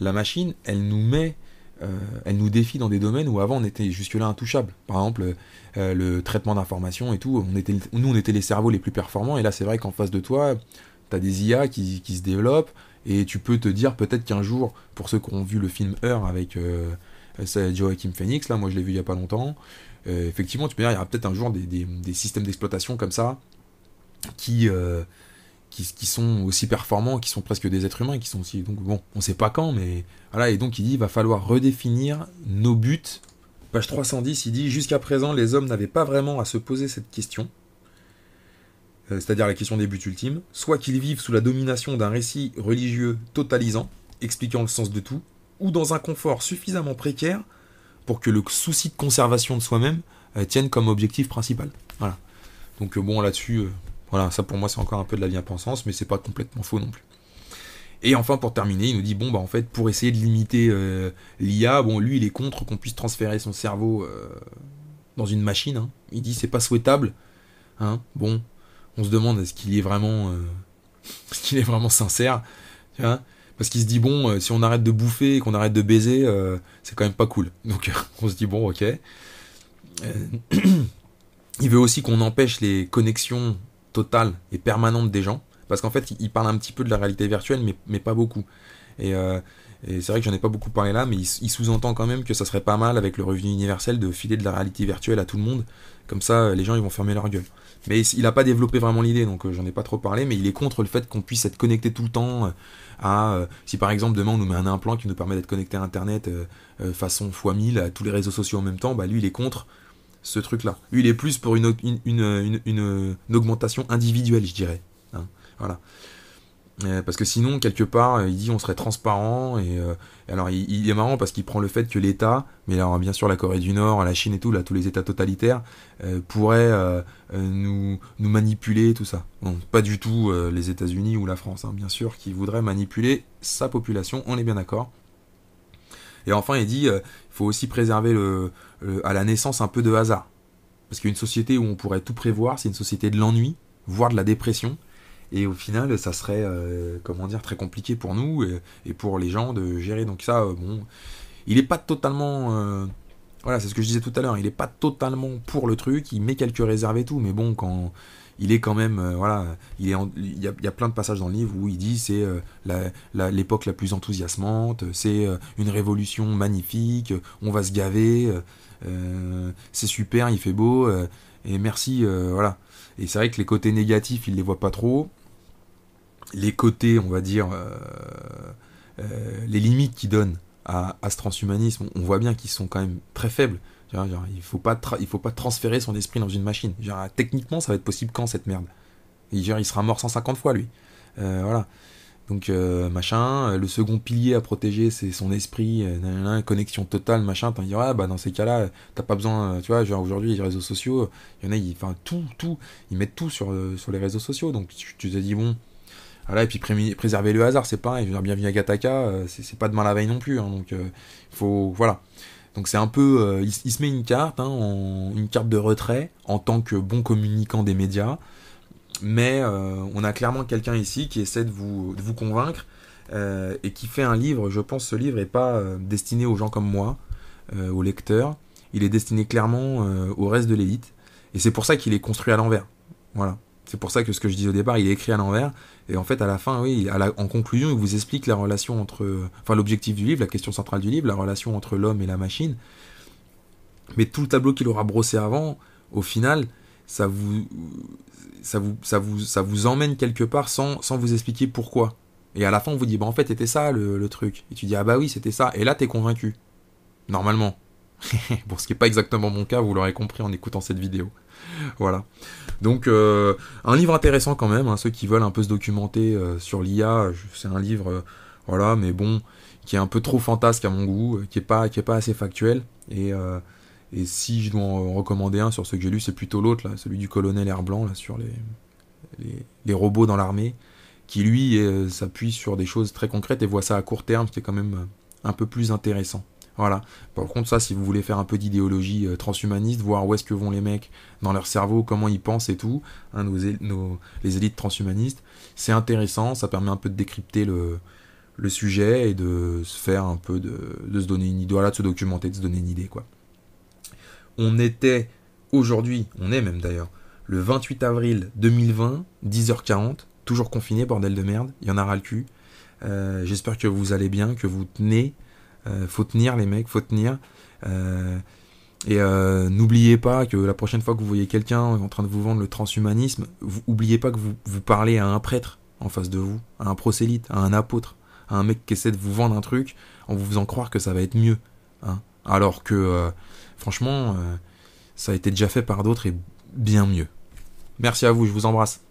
la machine, elle nous défie dans des domaines où avant on était jusque-là intouchables. Par exemple, le traitement d'informations et tout, on était les cerveaux les plus performants, et là c'est vrai qu'en face de toi, tu as des IA qui se développent, et tu peux te dire peut-être qu'un jour, pour ceux qui ont vu le film Her avec Joaquin Phoenix, là moi je l'ai vu il y a pas longtemps, effectivement tu peux dire il y aura peut-être un jour des systèmes d'exploitation comme ça qui qui sont aussi performants, qui sont presque des êtres humains, qui sont aussi... Donc bon, on sait pas quand, mais... Voilà, et donc il dit, il va falloir redéfinir nos buts. Page 310, il dit, jusqu'à présent, les hommes n'avaient pas vraiment à se poser cette question, c'est-à-dire la question des buts ultimes, soit qu'ils vivent sous la domination d'un récit religieux totalisant, expliquant le sens de tout, ou dans un confort suffisamment précaire pour que le souci de conservation de soi-même tienne comme objectif principal. Voilà. Donc bon, là-dessus, voilà, ça pour moi c'est encore un peu de la bien-pensance, mais c'est pas complètement faux non plus. Et enfin, pour terminer, il nous dit, bon, bah en fait, pour essayer de limiter l'IA, bon, lui, il est contre qu'on puisse transférer son cerveau dans une machine. Hein. Il dit, c'est pas souhaitable. Hein. Bon, on se demande, est-ce qu'il est vraiment sincère, tu vois, parce qu'il se dit, bon, si on arrête de bouffer et qu'on arrête de baiser, c'est quand même pas cool. Donc, on se dit, bon, ok. Il veut aussi qu'on empêche les connexions totales et permanentes des gens. Parce qu'en fait, il parle un petit peu de la réalité virtuelle, mais pas beaucoup. Et c'est vrai que j'en ai pas beaucoup parlé là, mais il sous-entend quand même que ça serait pas mal, avec le revenu universel, de filer de la réalité virtuelle à tout le monde. Comme ça, les gens, ils vont fermer leur gueule. Mais il a pas développé vraiment l'idée, donc j'en ai pas trop parlé, mais il est contre le fait qu'on puisse être connecté tout le temps si par exemple, demain, on nous met un implant qui nous permet d'être connecté à Internet façon x1000 à tous les réseaux sociaux en même temps, bah lui, il est contre ce truc-là. Lui, il est plus pour une augmentation individuelle, je dirais. Hein. Voilà. Parce que sinon, quelque part, il dit on serait transparent. Et alors, il est marrant parce qu'il prend le fait que l'État, mais alors bien sûr la Corée du Nord, la Chine et tout, là, tous les États totalitaires, pourraient nous manipuler, tout ça. Bon, pas du tout les États-Unis ou la France, hein, bien sûr, qui voudraient manipuler sa population, on est bien d'accord. Et enfin, il dit il faut aussi préserver à la naissance un peu de hasard. Parce qu'une société où on pourrait tout prévoir, c'est une société de l'ennui, voire de la dépression. Et au final, ça serait, très compliqué pour nous et pour les gens de gérer. Donc ça, bon, il n'est pas totalement... voilà, c'est ce que je disais tout à l'heure, il n'est pas totalement pour le truc, il met quelques réserves et tout, mais bon, quand il est quand même... il y a plein de passages dans le livre où il dit c'est l'époque la plus enthousiasmante, c'est une révolution magnifique, on va se gaver, c'est super, il fait beau, et merci, voilà. Et c'est vrai que les côtés négatifs, il les voit pas trop. Les côtés, on va dire, les limites qu'il donne à ce transhumanisme, on voit bien qu'ils sont quand même très faibles. Genre, il faut pas transférer son esprit dans une machine. Genre, techniquement, ça va être possible quand cette merde. Il sera mort 150 fois, lui. Voilà. Donc, le second pilier à protéger, c'est son esprit, connexion totale, machin. T'en dis, bah, dans ces cas-là, t'as pas besoin, tu vois, genre aujourd'hui, les réseaux sociaux, il y en a, ils mettent tout sur les réseaux sociaux. Donc, tu te dis, bon, voilà, et puis préserver le hasard, c'est pareil. Bienvenue à Gataka, c'est pas demain la veille non plus. Hein, donc, voilà. Donc, c'est un peu, il se met une carte, une carte de retrait, en tant que bon communicant des médias. Mais on a clairement quelqu'un ici qui essaie de vous convaincre et qui fait un livre. Je pense que ce livre n'est pas destiné aux gens comme moi, aux lecteurs. Il est destiné clairement au reste de l'élite. Et c'est pour ça qu'il est construit à l'envers. Voilà. C'est pour ça que ce que je disais au départ, il est écrit à l'envers. Et en fait, à la fin, oui, en conclusion, il vous explique la relation entre... Enfin, l'objectif du livre, la question centrale du livre, la relation entre l'homme et la machine. Mais tout le tableau qu'il aura brossé avant, au final, ça vous emmène quelque part sans vous expliquer pourquoi. Et à la fin, on vous dit, bah en fait, c'était ça le truc. Et tu dis, ah bah oui, c'était ça. Et là, t'es convaincu. Normalement. Bon, ce qui n'est pas exactement mon cas, vous l'aurez compris en écoutant cette vidéo. Voilà. Donc, un livre intéressant quand même, ceux qui veulent un peu se documenter sur l'IA, c'est un livre, voilà, mais bon, qui est un peu trop fantasque à mon goût, qui est pas assez factuel. Et si je dois en recommander un sur ce que j'ai lu, c'est plutôt l'autre, là, celui du colonel Airblanc, là, sur les robots dans l'armée, qui lui s'appuie sur des choses très concrètes et voit ça à court terme, ce qui est quand même un peu plus intéressant. Voilà. Par contre, ça, si vous voulez faire un peu d'idéologie transhumaniste, voir où est-ce que vont les mecs dans leur cerveau, comment ils pensent et tout, les élites transhumanistes, c'est intéressant, ça permet un peu de décrypter le sujet et de se faire un peu de se donner une idée, voilà, de se documenter, de se donner une idée, quoi. On était aujourd'hui, on est même d'ailleurs, le 28 avril 2020, 10h40, toujours confiné, bordel de merde, il y en a ras le cul. J'espère que vous allez bien, que vous tenez. Faut tenir les mecs, faut tenir. N'oubliez pas que la prochaine fois que vous voyez quelqu'un en train de vous vendre le transhumanisme, oubliez pas que vous parlez à un prêtre. en face de vous, à un prosélyte, à un apôtre, à un mec qui essaie de vous vendre un truc en vous faisant croire que ça va être mieux. Hein. Alors que, franchement, ça a été déjà fait par d'autres et bien mieux. Merci à vous, je vous embrasse.